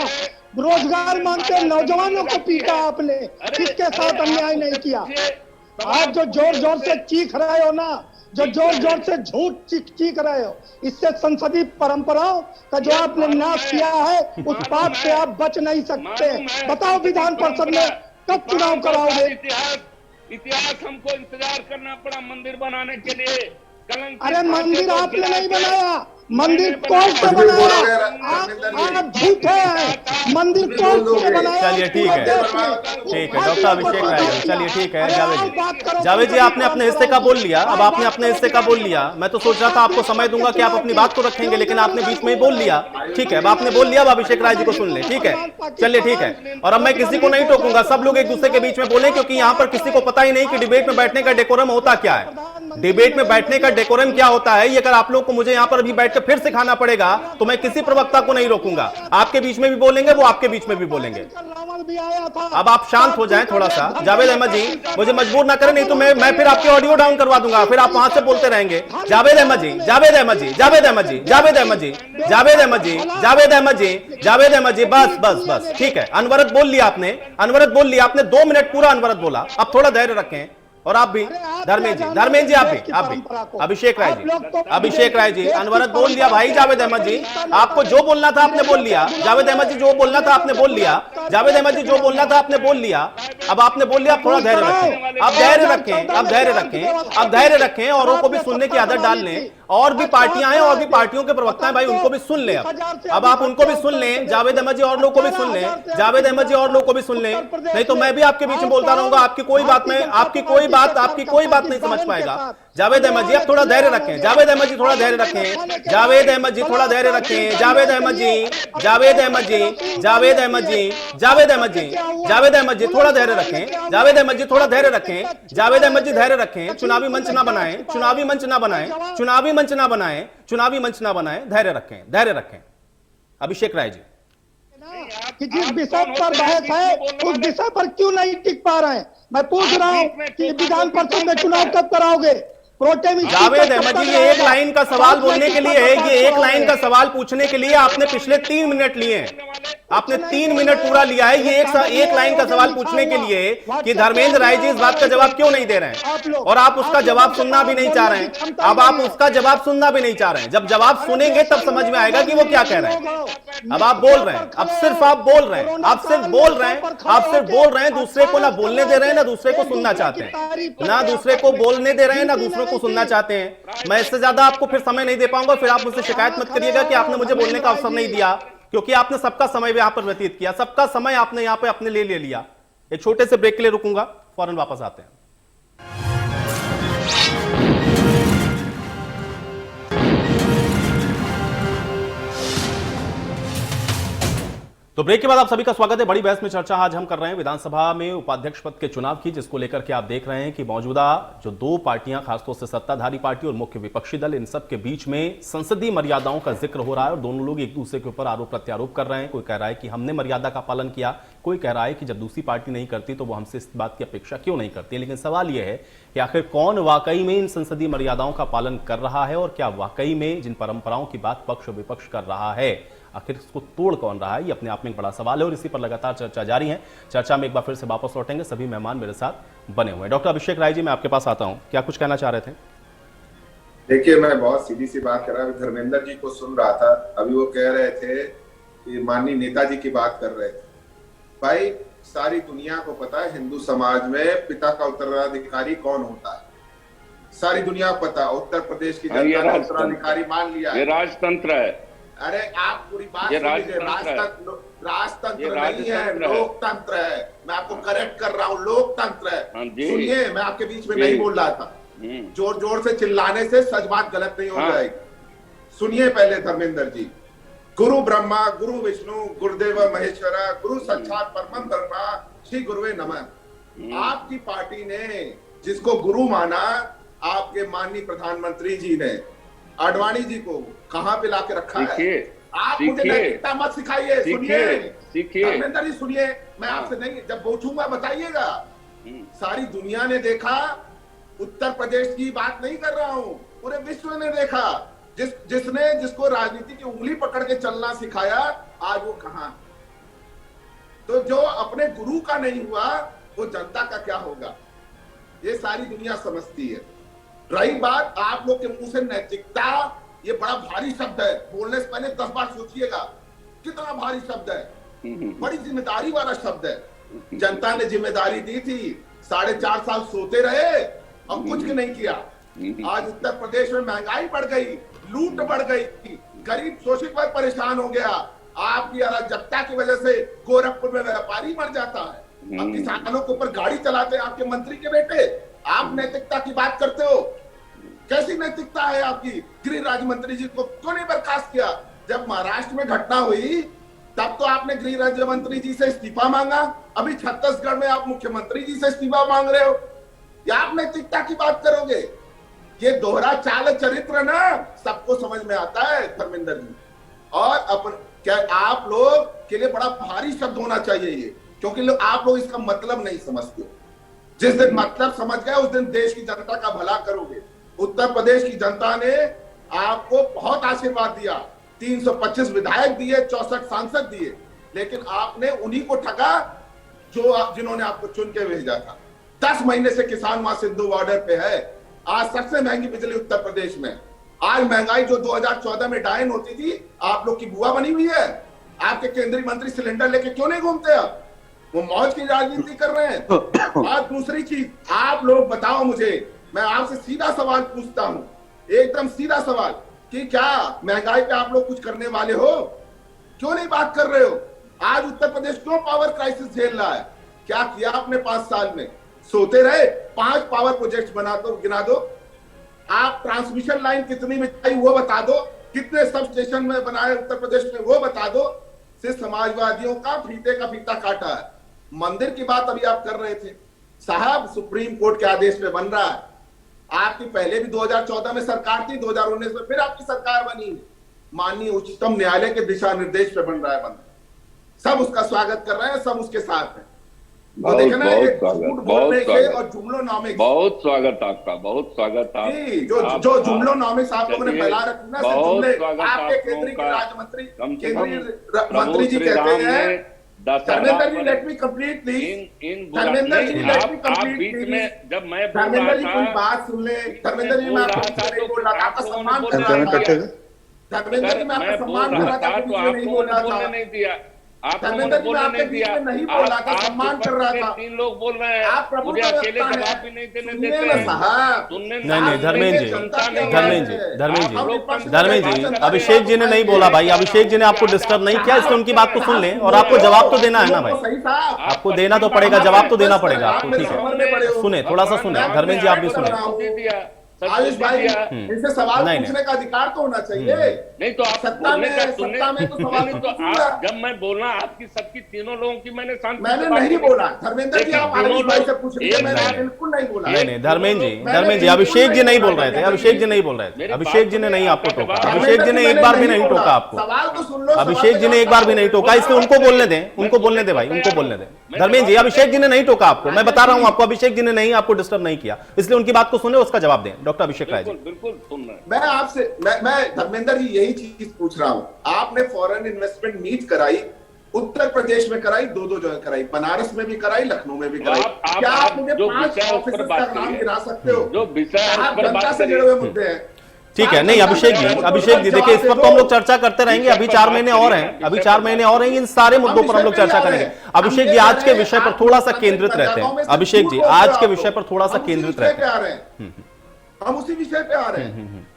रोजगार मांगते नौजवानों को पीटा आपने, किसके साथ अन्याय नहीं किया। आज जो जोर जोर से चीख रहे हो ना, जो जोर जोर से झूठ चीख रहे हो, इससे संसदीय परंपराओं का जो आपने नाश किया है उस पाप से आप बच नहीं सकते। बताओ विधान परिषद में कब चुनाव कराओगे? इतिहास हमको इंतजार करना पड़ा मंदिर बनाने के लिए। अरे मंदिर आपने नहीं बनाया, मंदिर कोर्ट से बनाया। आप झूठे हैं, मंदिर कोर्ट से बनाया। चलिए ठीक है डॉक्टर अभिषेक राय जी, चलिए ठीक है जावेद जी आपने अपने हिस्से का बोल लिया। अब आपने अपने हिस्से का बोल लिया, मैं तो सोच रहा था आपको समय दूंगा कि आप अपनी बात को रखेंगे, लेकिन आपने बीच में ही बोल लिया। ठीक है, अब आपने बोल लिया, अब अभिषेक राय जी को सुन ले। ठीक है, चलिए ठीक है। और अब मैं किसी को नहीं टोकूंगा, सब लोग एक दूसरे के बीच में बोले, क्योंकि यहाँ पर किसी को पता ही नहीं कि डिबेट में बैठने का डेकोरम होता क्या है। डिबेट में बैठने का डेकोरम क्या होता है, ये अगर आप लोग को मुझे यहाँ पर अभी बैठ कर फिर सिखाना पड़ेगा तो मैं किसी प्रवक्ता को नहीं रोकूंगा। आपके बीच में भी बोलेंगे, वो आपके बीच में भी बोलेंगे। अब आप शांत हो जाएं थोड़ा सा। जावेद अहमद जी मुझे मजबूर ना करें, नहीं तो मैं फिर आपके ऑडियो डाउन करवा दूंगा, फिर आप वहां से बोलते रहेंगे। जावेद अहमद जी, जावेद अहमद जी, जावेद अहमद जी, जावेद अहमद जी, जावेद अहमद जी, जावेद अहमद जी, जावेद अहमद जी, बस बस बस ठीक है। अनवरत बोल लिया आपने, अनवरत बोल लिया आपने, 2 मिनट पूरा अनवरत बोला। अब थोड़ा धैर्य रखें। और आप भी धर्मेंद्र जी, आप भी अभिषेक राय जी, अभिषेक राय जी, अनवरत बोल लिया भाई। जावेद अहमद जी आपको जो बोलना था आपने बोल लिया। जावेद अहमद जी जो बोलना था आपने बोल लिया। जावेद अहमद जी जो बोलना था आपने बोल लिया। अब आपने बोल लिया, थोड़ा धैर्य रखें। अब धैर्य रखें, अब धैर्य रखें, अब धैर्य रखें। औरों को भी सुनने की आदत डाल लें। और भी पार्टियां हैं, और भी पार्टियों के प्रवक्ता हैं भाई, उनको भी सुन लें। अब आप उनको भी सुन लें। जावेद अहमद जी और लोग को भी सुन लें। जावेद अहमद जी और लोग को भी सुन लें, नहीं तो मैं भी आपके बीच में बोलता रहूंगा। आपकी कोई बात नहीं समझ पाएगा। जावेद अहमद जी अब थोड़ा धैर्य रखें। जावेद अहमद जी थोड़ा धैर्य रखें। जावेद अहमद जी थोड़ा धैर्य रखें। जावेद अहमद जी, जावेद अहमद जी, जावेद अहमद जी, जावेद अहमद जी, जावेद अहमद जी थोड़ा धैर्य रखें। जावेद अहमद जी थोड़ा धैर्य रखें। जावेद अहमद जी धैर्य रखें। चुनावी मंच ना बनाएं, चुनावी मंच ना बनाएं, चुनावी मंच ना बनाएं, चुनावी मंच ना बनाएं। धैर्य रखें, धैर्य रखें। अभिषेक राय जी, कि जिस विषय पर बहस है उस विषय पर क्यों नहीं टिक पा रहे हैं? मैं पूछ रहा हूं कि विधान परिषद में चुनाव कब कराओगे? जावेद अहमद जी ये एक लाइन का सवाल बोलने के लिए है, ये एक लाइन का सवाल पूछने के लिए आपने पिछले 3 मिनट लिए हैं। आपने 3 मिनट पूरा लिया है ये एक लाइन का सवाल पूछने के लिए कि धर्मेंद्र राय जी इस बात का जवाब क्यों नहीं दे रहे हैं, और आप उसका जवाब सुनना भी नहीं चाह रहे हैं। अब आप उसका जवाब सुनना भी नहीं चाह रहे हैं। जब जवाब सुनेंगे तब समझ में आएगा कि वो क्या कह रहे हैं। अब आप बोल रहे हैं, अब सिर्फ आप बोल रहे हैं, आप सिर्फ बोल रहे हैं, आप सिर्फ बोल रहे हैं। दूसरे को ना बोलने दे रहे हैं, ना दूसरे को सुनना चाहते हैं, ना दूसरे को बोलने दे रहे हैं, ना दूसरों को सुनना चाहते हैं। मैं इससे ज्यादा आपको फिर समय नहीं दे पाऊंगा। फिर आप मुझसे शिकायत मत करिएगा कि आपने मुझे बोलने का अवसर नहीं दिया, क्योंकि आपने सबका समय यहां पर व्यतीत किया, सबका समय आपने यहां पे अपने लिए ले लिया। एक छोटे से ब्रेक के लिए रुकूंगा, फौरन वापस आते हैं। तो ब्रेक के बाद आप सभी का स्वागत है। बड़ी बहस में चर्चा आज हम कर रहे हैं विधानसभा में उपाध्यक्ष पद के चुनाव की, जिसको लेकर के आप देख रहे हैं कि मौजूदा जो 2 पार्टियां, खासतौर से सत्ताधारी पार्टी और मुख्य विपक्षी दल, इन सब के बीच में संसदीय मर्यादाओं का जिक्र हो रहा है और दोनों लोग एक दूसरे के ऊपर आरोप प्रत्यारोप कर रहे हैं। कोई कह रहा है कि हमने मर्यादा का पालन किया, कोई कह रहा है कि जब दूसरी पार्टी नहीं करती तो वो हमसे इस बात की अपेक्षा क्यों नहीं करती। लेकिन सवाल यह है कि आखिर कौन वाकई में इन संसदीय मर्यादाओं का पालन कर रहा है, और क्या वाकई में जिन परंपराओं की बात पक्ष विपक्ष कर रहा है, आखिर इसको तोड़ कौन रहा है? ये अपने आप में एक बड़ा सवाल है और इसी पर लगातार चर्चा जारी है। चर्चा में एक बार फिर से वापस लौटेंगे, सभी मेहमान मेरे साथ बने हुए हैं। डॉक्टर अभिषेक राय जी, मैं आपके पास आता हूं, क्या कुछ कहना चाह रहे थे? देखिए, मैं बहुत सीधी सी बात कर रहा हूं। धर्मेंद्र जी को सुन रहा था, अभी वो कह रहे थे कि माननीय नेताजी की बात कर रहे थे। भाई, सारी दुनिया को पता है हिंदू समाज में पिता का उत्तराधिकारी कौन होता है। सारी दुनिया को पता, उत्तर प्रदेश की हाँ, ये जनता ने राजतंत्र उत्तराधिकारी मान लिया ये है। राजतंत्र है। अरे आप पूरी बात ये सुन लीजिए, राजतंत्र है। राजतंत्र ये नहीं है, राजतंत्र है। लोकतंत्र है। मैं आपको करेक्ट कर रहा हूँ, लोकतंत्र हाँ है। जी। सुनिए, मैं आपके बीच में जी। नहीं बोल रहा था। जोर जोर से चिल्लाने से सच बात गलत नहीं हो जाएगी। सुनिए पहले धर्मेंद्र जी, गुरु ब्रह्मा गुरु विष्णु गुरुदेव महेश्वरा गुरु साक्षात परम ब्रह्मा श्री गुरुवे नमः। आपकी पार्टी ने जिसको गुरु माना, आपके माननीय प्रधानमंत्री जी ने आडवाणी जी को कहां पे लाके रखा है। आप मुझे नैतिकता मत सिखाइए। सुनिए धर्मेंद्र जी, सुनिए, मैं आपसे नहीं, जब पूछूंगा बताइएगा। सारी दुनिया ने देखा, उत्तर प्रदेश की बात नहीं कर रहा हूं, पूरे विश्व ने देखा। जिसने जिसको राजनीति की उंगली पकड़ के चलना सिखाया, आज वो कहां। तो जो अपने गुरु का नहीं हुआ, वो जनता का क्या होगा, ये सारी दुनिया समझती है। रही बात आप लोग के मुंह से नैतिकता, ये बड़ा भारी शब्द है, बोलने से पहले 10 बार सोचिएगा कितना भारी शब्द है। बड़ी जिम्मेदारी वाला शब्द है। जनता ने जिम्मेदारी दी थी, 4.5 साल सोते रहे और कुछ नहीं किया। आज उत्तर प्रदेश में महंगाई बढ़ गई, लूट बढ़ गई, गरीब शोषित वर्ग परेशान हो गया। आपकी अराजकता की वजह से गोरखपुर में व्यापारी मर जाता है, अब किसानों के ऊपर गाड़ी चलाते हैं आपके मंत्री के बेटे। आप नैतिकता की बात करते हो, कैसी नैतिकता है आपकी। गृह राज्य मंत्री जी को क्यों नहीं बर्खास्त किया। जब महाराष्ट्र में घटना हुई तब तो आपने गृह राज्य मंत्री जी से इस्तीफा मांगा, अभी छत्तीसगढ़ में आप मुख्यमंत्री जी से इस्तीफा मांग रहे हो। या आप नैतिकता की बात करोगे। ये दोहरा चाल चरित्र ना सबको समझ में आता है धर्मेंद्र जी। और अपन क्या आप लोग के लिए बड़ा भारी शब्द होना चाहिए ये, क्योंकि आप लोग इसका मतलब नहीं समझते। जिस दिन मतलब समझ गए उस दिन देश की जनता का भला करोगे। उत्तर प्रदेश की जनता ने आपको बहुत आशीर्वाद दिया, 325 विधायक दिए, 64 सांसद दिए, लेकिन आपने उन्हीं को ठगा जिन्होंने आपको चुन के भेजा था। 10 महीने से किसान वहां सिंधु बॉर्डर पे है। आज सबसे महंगी बिजली उत्तर प्रदेश में। आज महंगाई जो 2014 में डायन होती थी, आप लोग की बुआ बनी हुई है। आपके केंद्रीय मंत्री सिलेंडर लेके क्यों नहीं घूमते, अब वो मौज की राजनीति कर रहे हैं। और दूसरी चीज, आप लोग बताओ मुझे, मैं आपसे सीधा सवाल पूछता हूं, एकदम सीधा सवाल, कि क्या महंगाई पे आप लोग कुछ करने वाले हो? क्यों नहीं बात कर रहे हो? आज उत्तर प्रदेश क्यों पावर क्राइसिस झेल रहा है? क्या किया आपने 5 साल में? सोते रहे। 5 पावर प्रोजेक्ट बना दो, गिना दो। आप ट्रांसमिशन लाइन कितनी बिछाई वो बता दो, कितने सब स्टेशन में बनाए उत्तर प्रदेश में वो बता दो। सिर्फ समाजवादियों का फीते का फीता काटा है। मंदिर की बात अभी आप कर रहे थे साहब, सुप्रीम कोर्ट के आदेश पे बन रहा है। आपकी पहले भी 2014 में सरकार थी, 2019 में फिर आपकी सरकार बनी। माननीय उच्चतम न्यायालय के दिशा निर्देश पे बन रहा है मंदिर। सब उसका स्वागत कर रहे हैं, सब उसके साथ हैं। तो देखना है, झूठ बोलने से और जुमलो नॉमिक्स। बहुत स्वागत आपका, बहुत स्वागत। जो जुमलो नॉमिक्स आप लोगों ने फैला रखी ना, जुमले आपके केंद्रीय राज्य मंत्री, केंद्रीय मंत्री जी कहते हैं। Dharmendra ji let me complete please. Dharmendra ji let me complete please. जब मैं धर्मेंद्र जी कोई बात सुन ले। धर्मेंद्र जी मैं आपको बोल रहा था, आपका सम्मान कर रहा था। धर्मेंद्र जी मैं आपका सम्मान कर रहा था, आपको नहीं बोल रहा था। नहीं दिया धर्मेंद्र जी मैं आपके बीच में नहीं बोल रहा था, सम्मान कर रहा था। 3 लोग बोल रहे हैं, आप प्रभु मुझे अकेले जवाब भी नहीं देने देते हैं। नहीं धर्मेंद्र जी, अभिषेक जी ने नहीं बोला भाई, अभिषेक जी ने आपको डिस्टर्ब नहीं किया, इसलिए उनकी बात को सुन लें। और आपको जवाब तो देना है ना भाई, आपको देना तो पड़ेगा, जवाब तो देना पड़ेगा आपको। ठीक है, सुने, थोड़ा सा सुने धर्मेंद्र जी, आप भी सुने। आयुष भाई, इनसे सवाल पूछने का अधिकार तो होना चाहिए। नहीं तो आप सत्ता में तो सवाल नहीं, तो आप जब मैं बोलना आपकी सबकी तीनों लोगों की मैंने नहीं बोला। धर्मेंद्र जी आप आयुष भाई से पूछ रहे थे, मैंने बिल्कुल नहीं बोला। नहीं धर्मेंद्र जी, अभिषेक जी नहीं बोल रहे थे, अभिषेक जी नहीं बोल रहे थे। अभिषेक जी ने नहीं आपको टोका, अभिषेक जी ने एक बार भी नहीं टोका आपको। सवाल तो सुन लो। अभिषेक जी ने एक बार भी नहीं टोका, इसलिए उनको बोलने दें, उनको बोलने दे भाई, उनको बोलने दें। धर्मेंद्र जी, अभिषेक जी ने नहीं टोका आपको, मैं बता रहा हूं आपको, अभिषेक जी ने नहीं आपको डिस्टर्ब नहीं किया, इसलिए उनकी बात को सुने, उसका जवाब दें। डॉक्टर अभिषेक राय जी। बिल्कुल सुन रहे हैं। मैं आपसे मैं धर्मेंद्र जी यही चीज पूछ रहा हूं। आपने फॉरेन इन्वेस्टमेंट मीट कराई, उत्तर प्रदेश में कराई, 2 जगह कराई, बनारस में भी कराई, लखनऊ में भी कराई। क्या आप मुझे 5 ऑफिसर्स का नाम गिरा सकते हो? जो विषय जनता से जुड़े हुए मुद्दे हैं। ठीक है, नहीं अभिषेक जी देखिए, इस पर तो हम लोग चर्चा करते रहेंगे। अभी 4 महीने और हैं, अभी 4 महीने और हैं, इन सारे मुद्दों पर हम लोग चर्चा करेंगे। अभिषेक जी आज के विषय पर थोड़ा सा केंद्रित रहते हैं। अभिषेक जी आज के विषय पर थोड़ा सा केंद्रित रहते हैं। हम उसी विषय पे आ रहे हैं।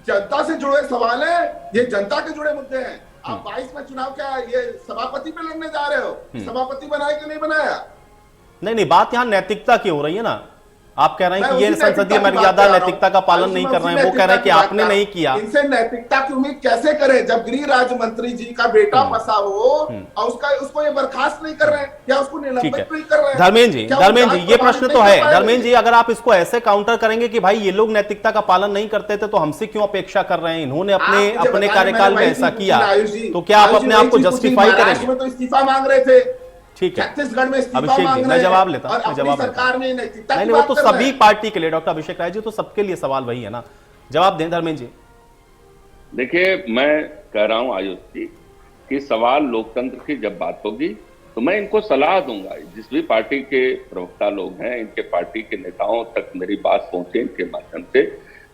जनता से जुड़े सवाल है, ये जनता के जुड़े मुद्दे हैं। आप 22 में चुनाव क्या ये सभापति पे लड़ने जा रहे हो? सभापति बनाया कि नहीं बनाया? नहीं, बात यहाँ नैतिकता की हो रही है ना। आप कह रहे हैं कि ये संसदीय मर्यादा नैतिकता का पालन नहीं कर रहे हैं, वो कह रहे हैं कि आपने नहीं किया। इनसे नैतिकता की उम्मीद कैसे करें जब गृह राज्य मंत्री जी का बेटा फंसा हो और उसको ये बर्खास्त नहीं कर रहे हैं या उसको निलंबित नहीं कर रहे हैं? धर्मेंद्र जी, ये प्रश्न तो है। धर्मेंद्र जी, अगर आप इसको ऐसे काउंटर करेंगे कि भाई ये लोग नैतिकता का पालन नहीं करते थे तो हमसे क्यों अपेक्षा कर रहे हैं, इन्होंने अपने कार्यकाल में ऐसा किया, तो क्या आप अपने आप को जस्टिफाई करेंगे? तो इस्तीफा मांग रहे थे, ठीक है, छत्तीसगढ़ में अभिषेक जी मैं जवाब लेता हूं, सरकार में नहीं, वो तो सभी पार्टी के लिए, डॉक्टर अभिषेक राय जी, तो सबके लिए सवाल वही है ना। जवाब दें धर्मेंद्र जी। देखिए, मैं कह रहा हूं आयुष जी कि सवाल लोकतंत्र की जब बात होगी तो मैं इनको सलाह दूंगा, जिस भी पार्टी के प्रवक्ता लोग हैं, इनके पार्टी के नेताओं तक मेरी बात पहुंचे इनके माध्यम से,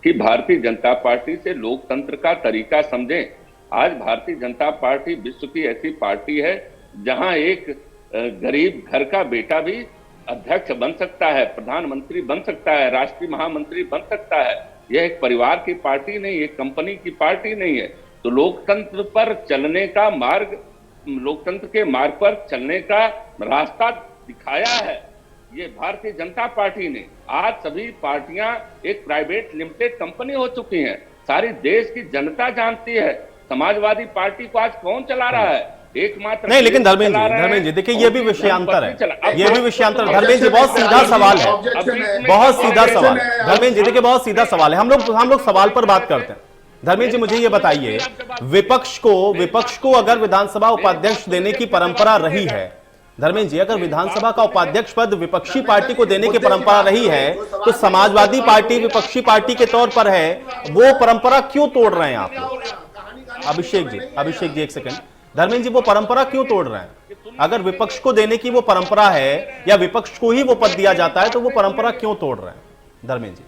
कि भारतीय जनता पार्टी से लोकतंत्र का तरीका समझें। आज भारतीय जनता पार्टी विश्व की ऐसी पार्टी है जहां एक गरीब घर का बेटा भी अध्यक्ष बन सकता है, प्रधानमंत्री बन सकता है, राष्ट्रीय महामंत्री बन सकता है। यह एक परिवार की पार्टी नहीं, एक कंपनी की पार्टी नहीं है। तो लोकतंत्र पर चलने का मार्ग, लोकतंत्र के मार्ग पर चलने का रास्ता दिखाया है ये भारतीय जनता पार्टी ने। आज सभी पार्टियां एक प्राइवेट लिमिटेड कंपनी हो चुकी हैं। सारी देश की जनता जानती है समाजवादी पार्टी को आज कौन चला रहा है। एकमात्र नहीं, लेकिन धर्मेंद्र जी देखिए, ये भी विषयांतर है, ये भी विषयांतर। धर्मेंद्र जी बहुत सीधा सवाल है, बहुत सीधा सवाल है। धर्मेंद्र जी देखिए, बहुत सीधा सवाल है। हम लोग सवाल पर बात करते हैं। धर्मेंद्र जी मुझे ये बताइए, विपक्ष को अगर विधानसभा उपाध्यक्ष देने की परंपरा रही है, धर्मेंद्र जी अगर विधानसभा का उपाध्यक्ष पद विपक्षी पार्टी को देने की परंपरा रही है, तो समाजवादी पार्टी विपक्षी पार्टी के तौर पर है, वो परंपरा क्यों तोड़ रहे हैं आप लोग? अभिषेक जी एक सेकंड। धर्मेंद्र जी वो परंपरा क्यों तोड़ रहे हैं? अगर विपक्ष को देने की वो परंपरा है या विपक्ष को ही वो पद दिया जाता है तो वो परंपरा क्यों तोड़ रहे हैं धर्मेंद्र जी?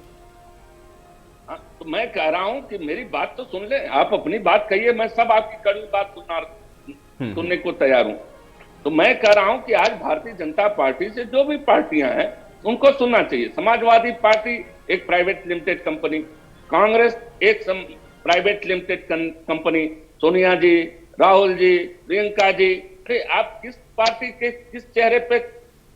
तो मैं कह रहा हूं कि मेरी बात तो सुन ले, आप अपनी बात कहिए, मैं सब आपकी कड़ी बात सुनने को तैयार हूं। तो मैं कह रहा हूं कि आज भारतीय जनता पार्टी से जो भी पार्टियां हैं उनको सुनना चाहिए। समाजवादी पार्टी एक प्राइवेट लिमिटेड कंपनी, कांग्रेस एक प्राइवेट लिमिटेड कंपनी, सोनिया जी, राहुल जी, प्रियंका जी, अरे आप किस पार्टी के किस चेहरे पे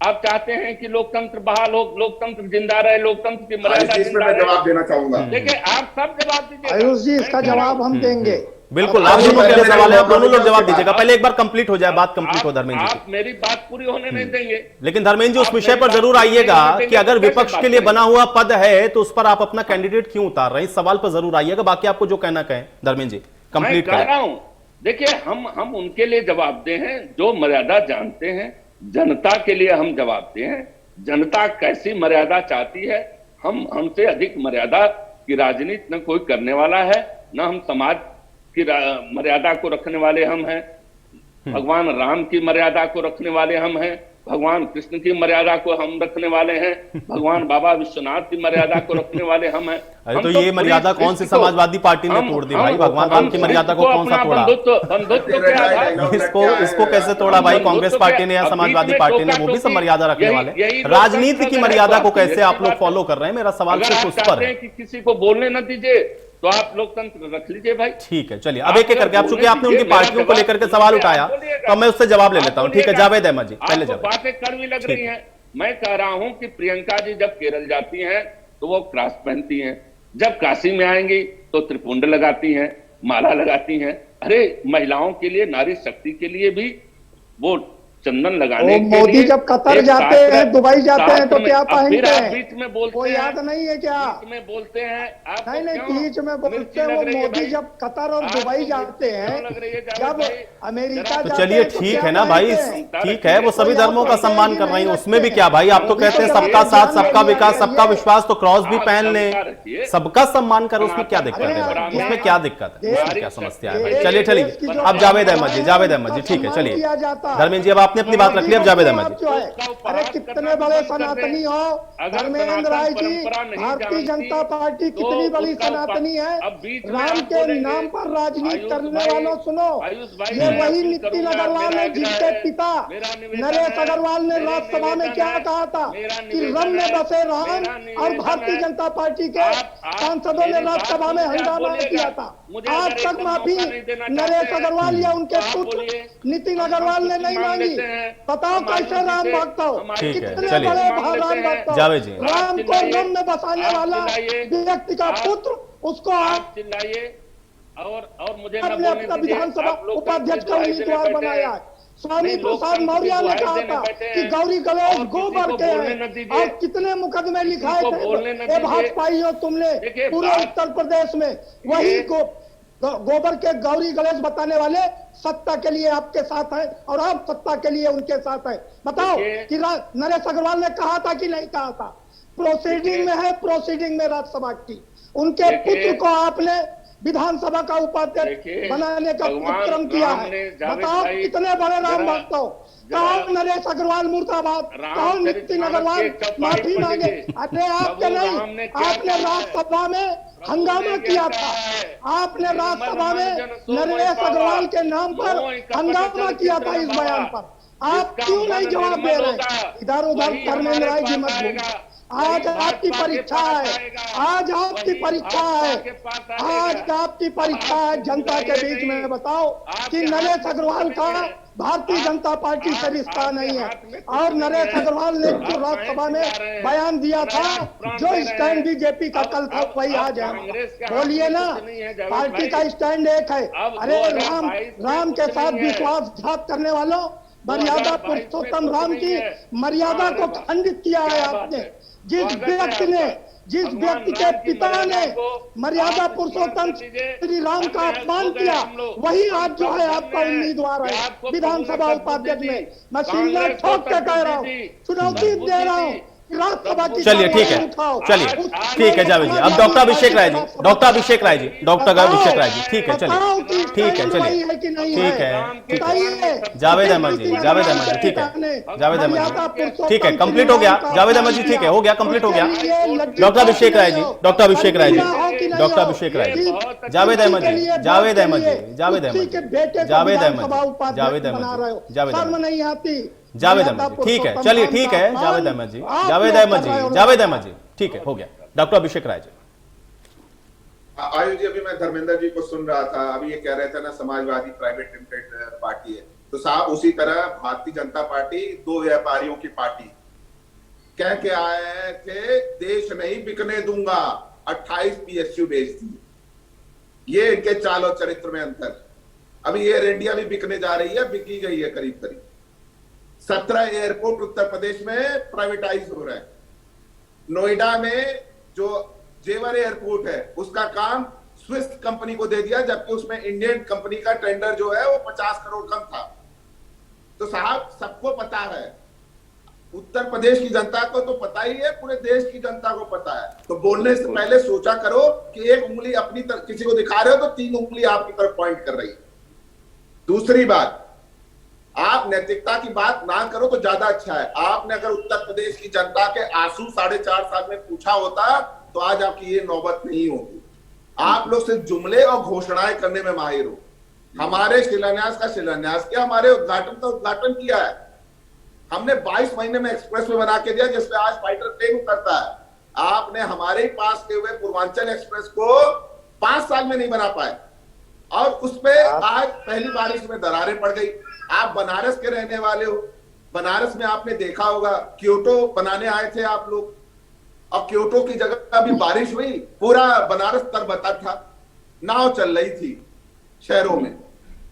आप चाहते हैं कि लोकतंत्र बहाल हो, लोकतंत्र जिंदा रहे, लोकतंत्र की मर्यादा जिंदा रहे? जवाब देना चाहूंगा। देखिए, आप सब जवाब दीजिए। आयुष जी इसका जवाब हम देंगे। बिल्कुल, आप दोनों के लिए सवाल है, आप दोनों लोग जवाब दीजिएगा। पहले एक बार कंप्लीट हो जाए, बात कंप्लीट हो धर्मेंद्र जी। आप मेरी बात पूरी होने नहीं देंगे। लेकिन धर्मेंद्र जी उस विषय पर जरूर आइएगा कि अगर विपक्ष के लिए बना हुआ पद है तो उस पर आप अपना कैंडिडेट क्यों उतार रहे हैं, इस सवाल पर जरूर आइएगा। बाकी आपको जो कहना कहें धर्मेंद्र जी, कंप्लीट करें। देखिए, हम उनके लिए जवाबदेह हैं जो मर्यादा जानते हैं, जनता के लिए हम जवाबदेह हैं। जनता कैसी मर्यादा चाहती है, हमसे अधिक मर्यादा की राजनीति न कोई करने वाला है, न हम समाज की मर्यादा को रखने वाले हम हैं। भगवान राम की मर्यादा को रखने वाले हम हैं, भगवान कृष्ण की मर्यादा को हम रखने वाले हैं, भगवान बाबा विश्वनाथ की मर्यादा को रखने वाले हम हैं। अरे तो ये मर्यादा कौन सी समाजवादी पार्टी ने तोड़ दी भाई? भगवान राम की मर्यादा को कौन सा तोड़ा? इसको कैसे तोड़ा भाई? कांग्रेस पार्टी ने या समाजवादी पार्टी ने, वो भी सब मर्यादा रखने वाले। राजनीति की मर्यादा को कैसे आप लोग फॉलो कर रहे हैं? मेरा सवाल सिर्फ उस पर है कि किसी को बोलने न दीजिए तो आप लोकतंत्र रख लीजिए भाई। ठीक है, चलिए अब एक एक करके, आप चूंकि आपने उनकी पार्टियों को लेकर के सवाल उठाया तो मैं उससे जवाब ले लेता हूं। ठीक है, जावेद अहमद जी पहले जवाब। बातें कड़वी लग रही हैं। मैं कह रहा हूं कि प्रियंका जी जब केरल जाती हैं तो वो क्रॉस पहनती हैं, जब काशी में आएंगी तो त्रिपुंड लगाती हैं, माला लगाती हैं। अरे महिलाओं के लिए, नारी शक्ति के लिए भी वो चंदन लगाने के मोदी लिए जब कतर जाते हैं, दुबई जाते हैं तो क्या पहनते हैं? बीच में बोलते कोई हैं, याद नहीं है क्या? बीच में बोलते हैं आप? नहीं, बीच में बोलते हैं। वो मोदी जब कतर और दुबई जाते हैं, जब अमेरिका तो चलिए ठीक है ना भाई, ठीक है, वो सभी धर्मों का सम्मान कर रही है, उसमें भी क्या भाई? आप तो कहते हैं सबका साथ, सबका विकास, सबका विश्वास, तो क्रॉस भी पहन ले, सबका सम्मान करें, उसमें क्या दिक्कत है भाई? उसमें क्या दिक्कत है, उसमें क्या समस्या है भाई? चलिए अब जावेद अहमद जी, ठीक है, चलिए धर्मेंद्र जी अब आप आपने अपनी बात रख ली। अब जावेद अहमद जी। अरे कितने बड़े सनातनी हो धर्मेंद्र राय जी, भारतीय जनता पार्टी कितनी बड़ी सनातनी है। राम के नाम पर राजनीति करने वालों सुनो, ये वही नितिन अग्रवाल है जिसके पिता नरेश अग्रवाल ने राज्यसभा में क्या कहा था कि रम में बसे राम, और भारतीय जनता पार्टी के सांसदों ने राज्यसभा में हंगामा किया था। आज तक माफी नरेश अग्रवाल या उनके पुत्र नितिन अग्रवाल ने नहीं मांगी। बताओ कैसे राम भक्त हो, कितने बड़े राम भक्त हो। जावेद जी, राम को रम में बसाने वाला व्यक्ति का पुत्र, उसको आप चिल्लाइए और मुझे अपने अपना विधानसभा उपाध्यक्ष का उम्मीदवार बनाया है। स्वामी प्रसाद मौर्य ने कहा था कि गौरी गणेश गोबर के हैं, और कितने मुकदमे लिखाए थे भाजपाई हो तुमने पूरे उत्तर प्रदेश में। वही गोबर के गौरी गणेश बताने वाले सत्ता के लिए आपके साथ हैं, और आप सत्ता के लिए उनके साथ हैं। बताओ कि नरेश अग्रवाल ने कहा था कि नहीं कहा था। प्रोसीडिंग में है, प्रोसीडिंग में राज्यसभा की। उनके पुत्र को आपने विधानसभा का उपाध्यक्ष बनाने का उपक्रम किया है। बताओ कितने बड़े राम भक्त हो। कहो नरेश अग्रवाल मुर्दाबाद, कहो नितिन अग्रवाल माफी मांगे। अरे आपके नहीं, आपने राज्यसभा में हंगामा किया था। आपने राज्यसभा में नरेश अग्रवाल के नाम पर हंगामा किया था इस बयान पर। आप क्यों नहीं जवाब दे रहे? इधर उधर धर्मेंद्र राय जी मत बोलिए। आज आपकी परीक्षा है, आज आपकी परीक्षा है, आज आपकी परीक्षा है जनता के बीच में। बताओ कि नरेश अग्रवाल का भारतीय जनता पार्टी से रिश्ता नहीं है, और नरेश अग्रवाल ने जो राज्यसभा में बयान दिया था, जो स्टैंड बीजेपी का कल था वही आज है। बोलिए ना, पार्टी का स्टैंड एक है। अरे राम के साथ विश्वासघात करने वालों, मर्यादा पुरुषोत्तम राम की मर्यादा को खंडित किया है आपने। जिस व्यक्ति के पिता ने मर्यादा पुरुषोत्तम श्री राम का अपमान किया, वही आज जो है आपका उम्मीदवार है विधानसभा उपाध्यक्ष में। मैं सिल्ला ठोक के कह रहा हूँ, चुनौती दे रहा हूँ। चलिए ठीक है, चलिए ठीक है जावेद जी। अब डॉक्टर अभिषेक राय जी, डॉक्टर अभिषेक राय जी, डॉक्टर अभिषेक राय जी, ठीक है चलिए, ठीक है चलिए, ठीक है जावेद अहमद जी, जावेद अहमद जी, ठीक है जावेद अहमद जी, ठीक है कंप्लीट हो गया जावेद अहमद जी, ठीक है हो गया, कंप्लीट हो गया। डॉक्टर अभिषेक राय जी, डॉक्टर अभिषेक राय जी, डॉक्टर अभिषेक राय जी, जावेद अहमद जी, जावेद अहमद जी, जावेद अहमद जी, जावेद अहमद, जावेद अहमद, जावेद अहमद, जावेद अहमद जी, ठीक है चलिए, ठीक है जावेद अहमद जी, जावेद अहमद जी, जावेद अहमद जी, ठीक है हो गया। डॉक्टर अभिषेक राय जी। आयुष जी, अभी मैं धर्मेंद्र जी को सुन रहा था, अभी ये कह रहे थे ना समाजवादी प्राइवेट लिमिटेड पार्टी है, तो साहब उसी तरह भारतीय जनता पार्टी दो व्यापारियों की पार्टी कह के आए थे, देश नहीं बिकने दूंगा, 28 PSU बेच दिए। ये इनके चाल और चरित्र में अंतर। अभी एयर इंडिया भी बिकने जा रही है, बिकी गई है करीब करीब। 17 एयरपोर्ट उत्तर प्रदेश में प्राइवेटाइज हो रहा है। नोएडा में जो जेवर एयरपोर्ट है उसका काम स्विस कंपनी को दे दिया, जबकि उसमें इंडियन कंपनी का टेंडर जो है वो 50 करोड़ कम था। तो साहब सबको पता है, उत्तर प्रदेश की जनता को तो पता ही है, पूरे देश की जनता को पता है। तो बोलने से पहले सोचा करो कि एक उंगली अपनी तरफ किसी को दिखा रहे हो तो 3 उंगली आपकी तरफ पॉइंट कर रही है। दूसरी बात, आप नैतिकता की बात ना करो तो ज्यादा अच्छा है। आपने अगर उत्तर प्रदेश की जनता के आंसू 4.5 साल में पूछा होता तो आज आपकी ये नौबत नहीं होती। आप लोग सिर्फ जुमले और घोषणाएं करने में माहिर हो। हमारे शिलान्यास का शिलान्यास किया, हमारे उद्घाटन का उद्घाटन किया है। हमने 22 महीने में एक्सप्रेसवे बना के दिया, जिसपे आज फाइटर प्लेन उतरता है। आपने हमारे ही पास के हुए पूर्वांचल एक्सप्रेस को 5 साल में नहीं बना पाए, और उसपे आज पहली बारिश में दरारें पड़ गई। आप बनारस के रहने वाले हो, बनारस में आपने देखा होगा क्योटो बनाने आए थे आप लोग, और क्योटो की जगह अभी बारिश हुई, पूरा बनारस तरबतर था, नाव चल रही थी शहरों में।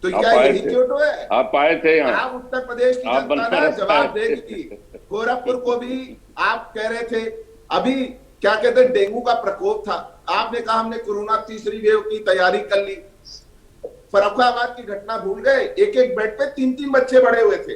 तो क्या यही क्योटो है? आप आए थे यहाँ, आप उत्तर प्रदेश की जनता ने जवाब देगी। गोरखपुर को भी आप कह रहे थे, अभी क्या कहते हैं डेंगू का प्रकोप था, आपने कहा हमने कोरोना तीसरी वेव की तैयारी कर ली। फर्रुखाबाद की घटना भूल गए, एक एक बेड पे 3-3 बच्चे बड़े हुए थे।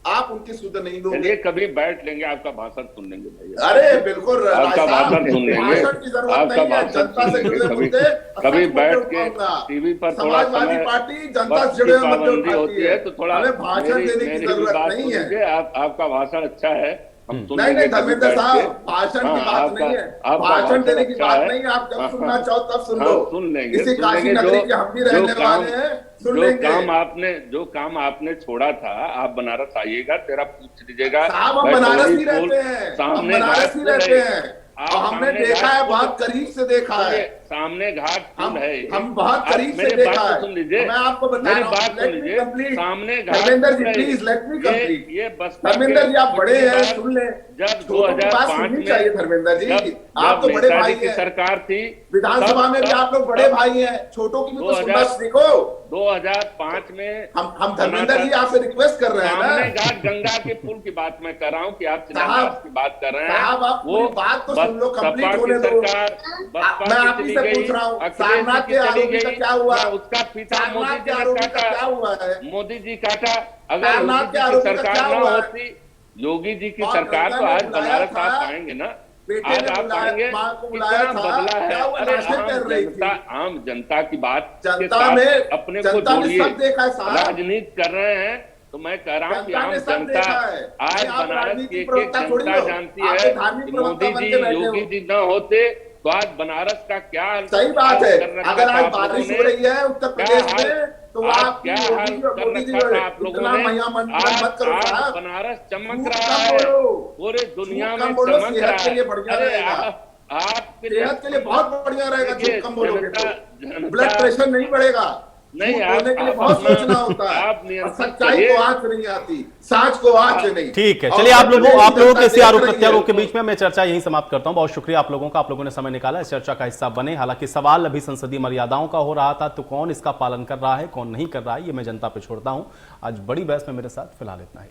आप उनकी सुध नहीं लोगे। चलिए कभी बैठ लेंगे, आपका भाषण सुन लेंगे भैया। अरे बिल्कुल, आपका भाषण सुन लेंगे, भाषण की जरूरत आपका नहीं है, भाषण जनता सुन से लेंगे। जुड़े मुद्दे कभी सच बैठ मुद्दे के उठाऊंगा। टीवी पर थोड़ा समाजवादी समय पार्टी जनता वक्त से की जुड़े मुद्दे पाबंदी उठाती होती है, तो थोड़ा हमें भाषण देने की मेरी भी जरूरत बात नहीं सुन है। लीजिए। आपका भाषण अच्छा है, हम सुन नहीं लेंगे नहीं कभी धर्मेंद्र बैठ साहब, के। भाषण की हाँ, बात नहीं है, आपका भाषण देने की अच्छा बात है। नहीं है। आप जब हाँ, सुनना चाहो तब सुन हाँ, लो। सुन लेंगे, इसी सुन काशी लेंगे। नगरी के हम भी रहने वाले हैं, सुन लेंगे। जो काम आपने छोड़ा था, आप बनारस आइएगा, तेरा पूछ लीजिएगा। साहब हम बनारस ही रहते हैं, हम बनारस ही रहते हैं, और हमने देखा है, बहुत करीब से देखा है। सामने घाट पुल है, हम बहुत करीब से मेरी देखा बात है। तो सुन लीजिए, मैं आपको बता मेरी रहा बात हूं, सुन लीजिए। सामने घाट धर्मेंद्र जी पुल है। Please let me complete. ये बस्तर धर्मेंद्र जी आप बड़े हैं, बार सुन ले। जब छोटों की बात 2005 सुननी चाहिए धर्मेंद्र जी, आप तो बड़े भाई की हैं। सरकार थी, विधानसभा में भी आप लोग बड़े भाई हैं, छोटों की भी तो सुनना सीखो। 2005 में हम धर्मेंद्र जी आपसे रिक्वेस्ट कर रहे हैं सामने ना। घाट गंगा के पुल की बात मैं कर रहा हूँ कि आप साहब, शिलान्यास की बात कर रहे हैं। साहब, आप पूरी बात तो सुन लो, कंप्लीट सपा होने की दो। सरकार मैं आप ही से पूछ रहा हूँ, सारनाथ के आरोपी का क्या हुआ? उसका फीता मोदी सारनाथ के जी ने आरोपी का क्या काटा, हुआ है? मोदी जी काटा। अगर सारनाथ योगी के जी की आरोपी का सरकार क्या न हुआ है? होती, योगी जी की और सरकार, तो गंगा ने आज बुलाया बनारस था, आप पाएंगे ना, बेटे आज ने आप बुलाया, पाएंगे माँ को बुलाया कितना था, बदला है। क्या वो अरे लाशें कर रही थी? आम जनता की बात के जनता साथ ने अपने को जनता ने जोड़िए। सब देखा है साहब, राजनीति कर रहे हैं तो मैं कह रहा हूँ कि जनता आम ने सब जनता देखा है। आज आप बनारस राजनीतिक की एक प्रवक्ता थोड़ी जनता हो, जानती आप है तो धार्मिक कि प्रवक्ता मोदी बन जी के बैठे योगी हो। जी न होते तो आज बनारस का क्या सही बात है। कर रखा अगर था आज आप लोगों बारिश ने? हो रही है उत्तर प्रदेश क्या हाल- में, तो आज आपकी क्या हाल मोदी जी और कर मोदी जी रखा था आप लोगों इतना ने? महिमा मंडन मत करो आज साहब। बनारस चमक झूठ रहा कम है, बोलो, पूरे दुनिया झूठ में कम बोलो, चमक सेहत रहा के लिए है। बढ़िया अरे रहेगा। आपके सेहत के लिए बहुत बढ़िया रहेगा, देखिए, झूठ कम बोलोगे तो जनता- ब्लड प्रेशर नहीं बढ़ेगा। नहीं, झूठ आप- बोलने के लिए आप बहुत अपना- सोचना होता है, आप और नियंत्रित सच्चाई करिए। को आंच नहीं आती, साच को आंच नहीं। ठीक है, और चलिए आप लोगों के इसी आरोप देख रही प्रत्यारोप के है। बीच में मैं चर्चा यहीं समाप्त करता हूं। बहुत शुक्रिया आप लोगों का, आप लोगों ने समय निकाला, इस चर्चा का हिस्सा बने। हालांकि सवाल अभी संसदीय मर्यादाओं का हो रहा था, तो कौन इसका पालन कर रहा है, कौन नहीं कर रहा है, ये मैं जनता पे छोड़ता हूं। आज बड़ी बहस में मेरे साथ फिलहाल इतना ही।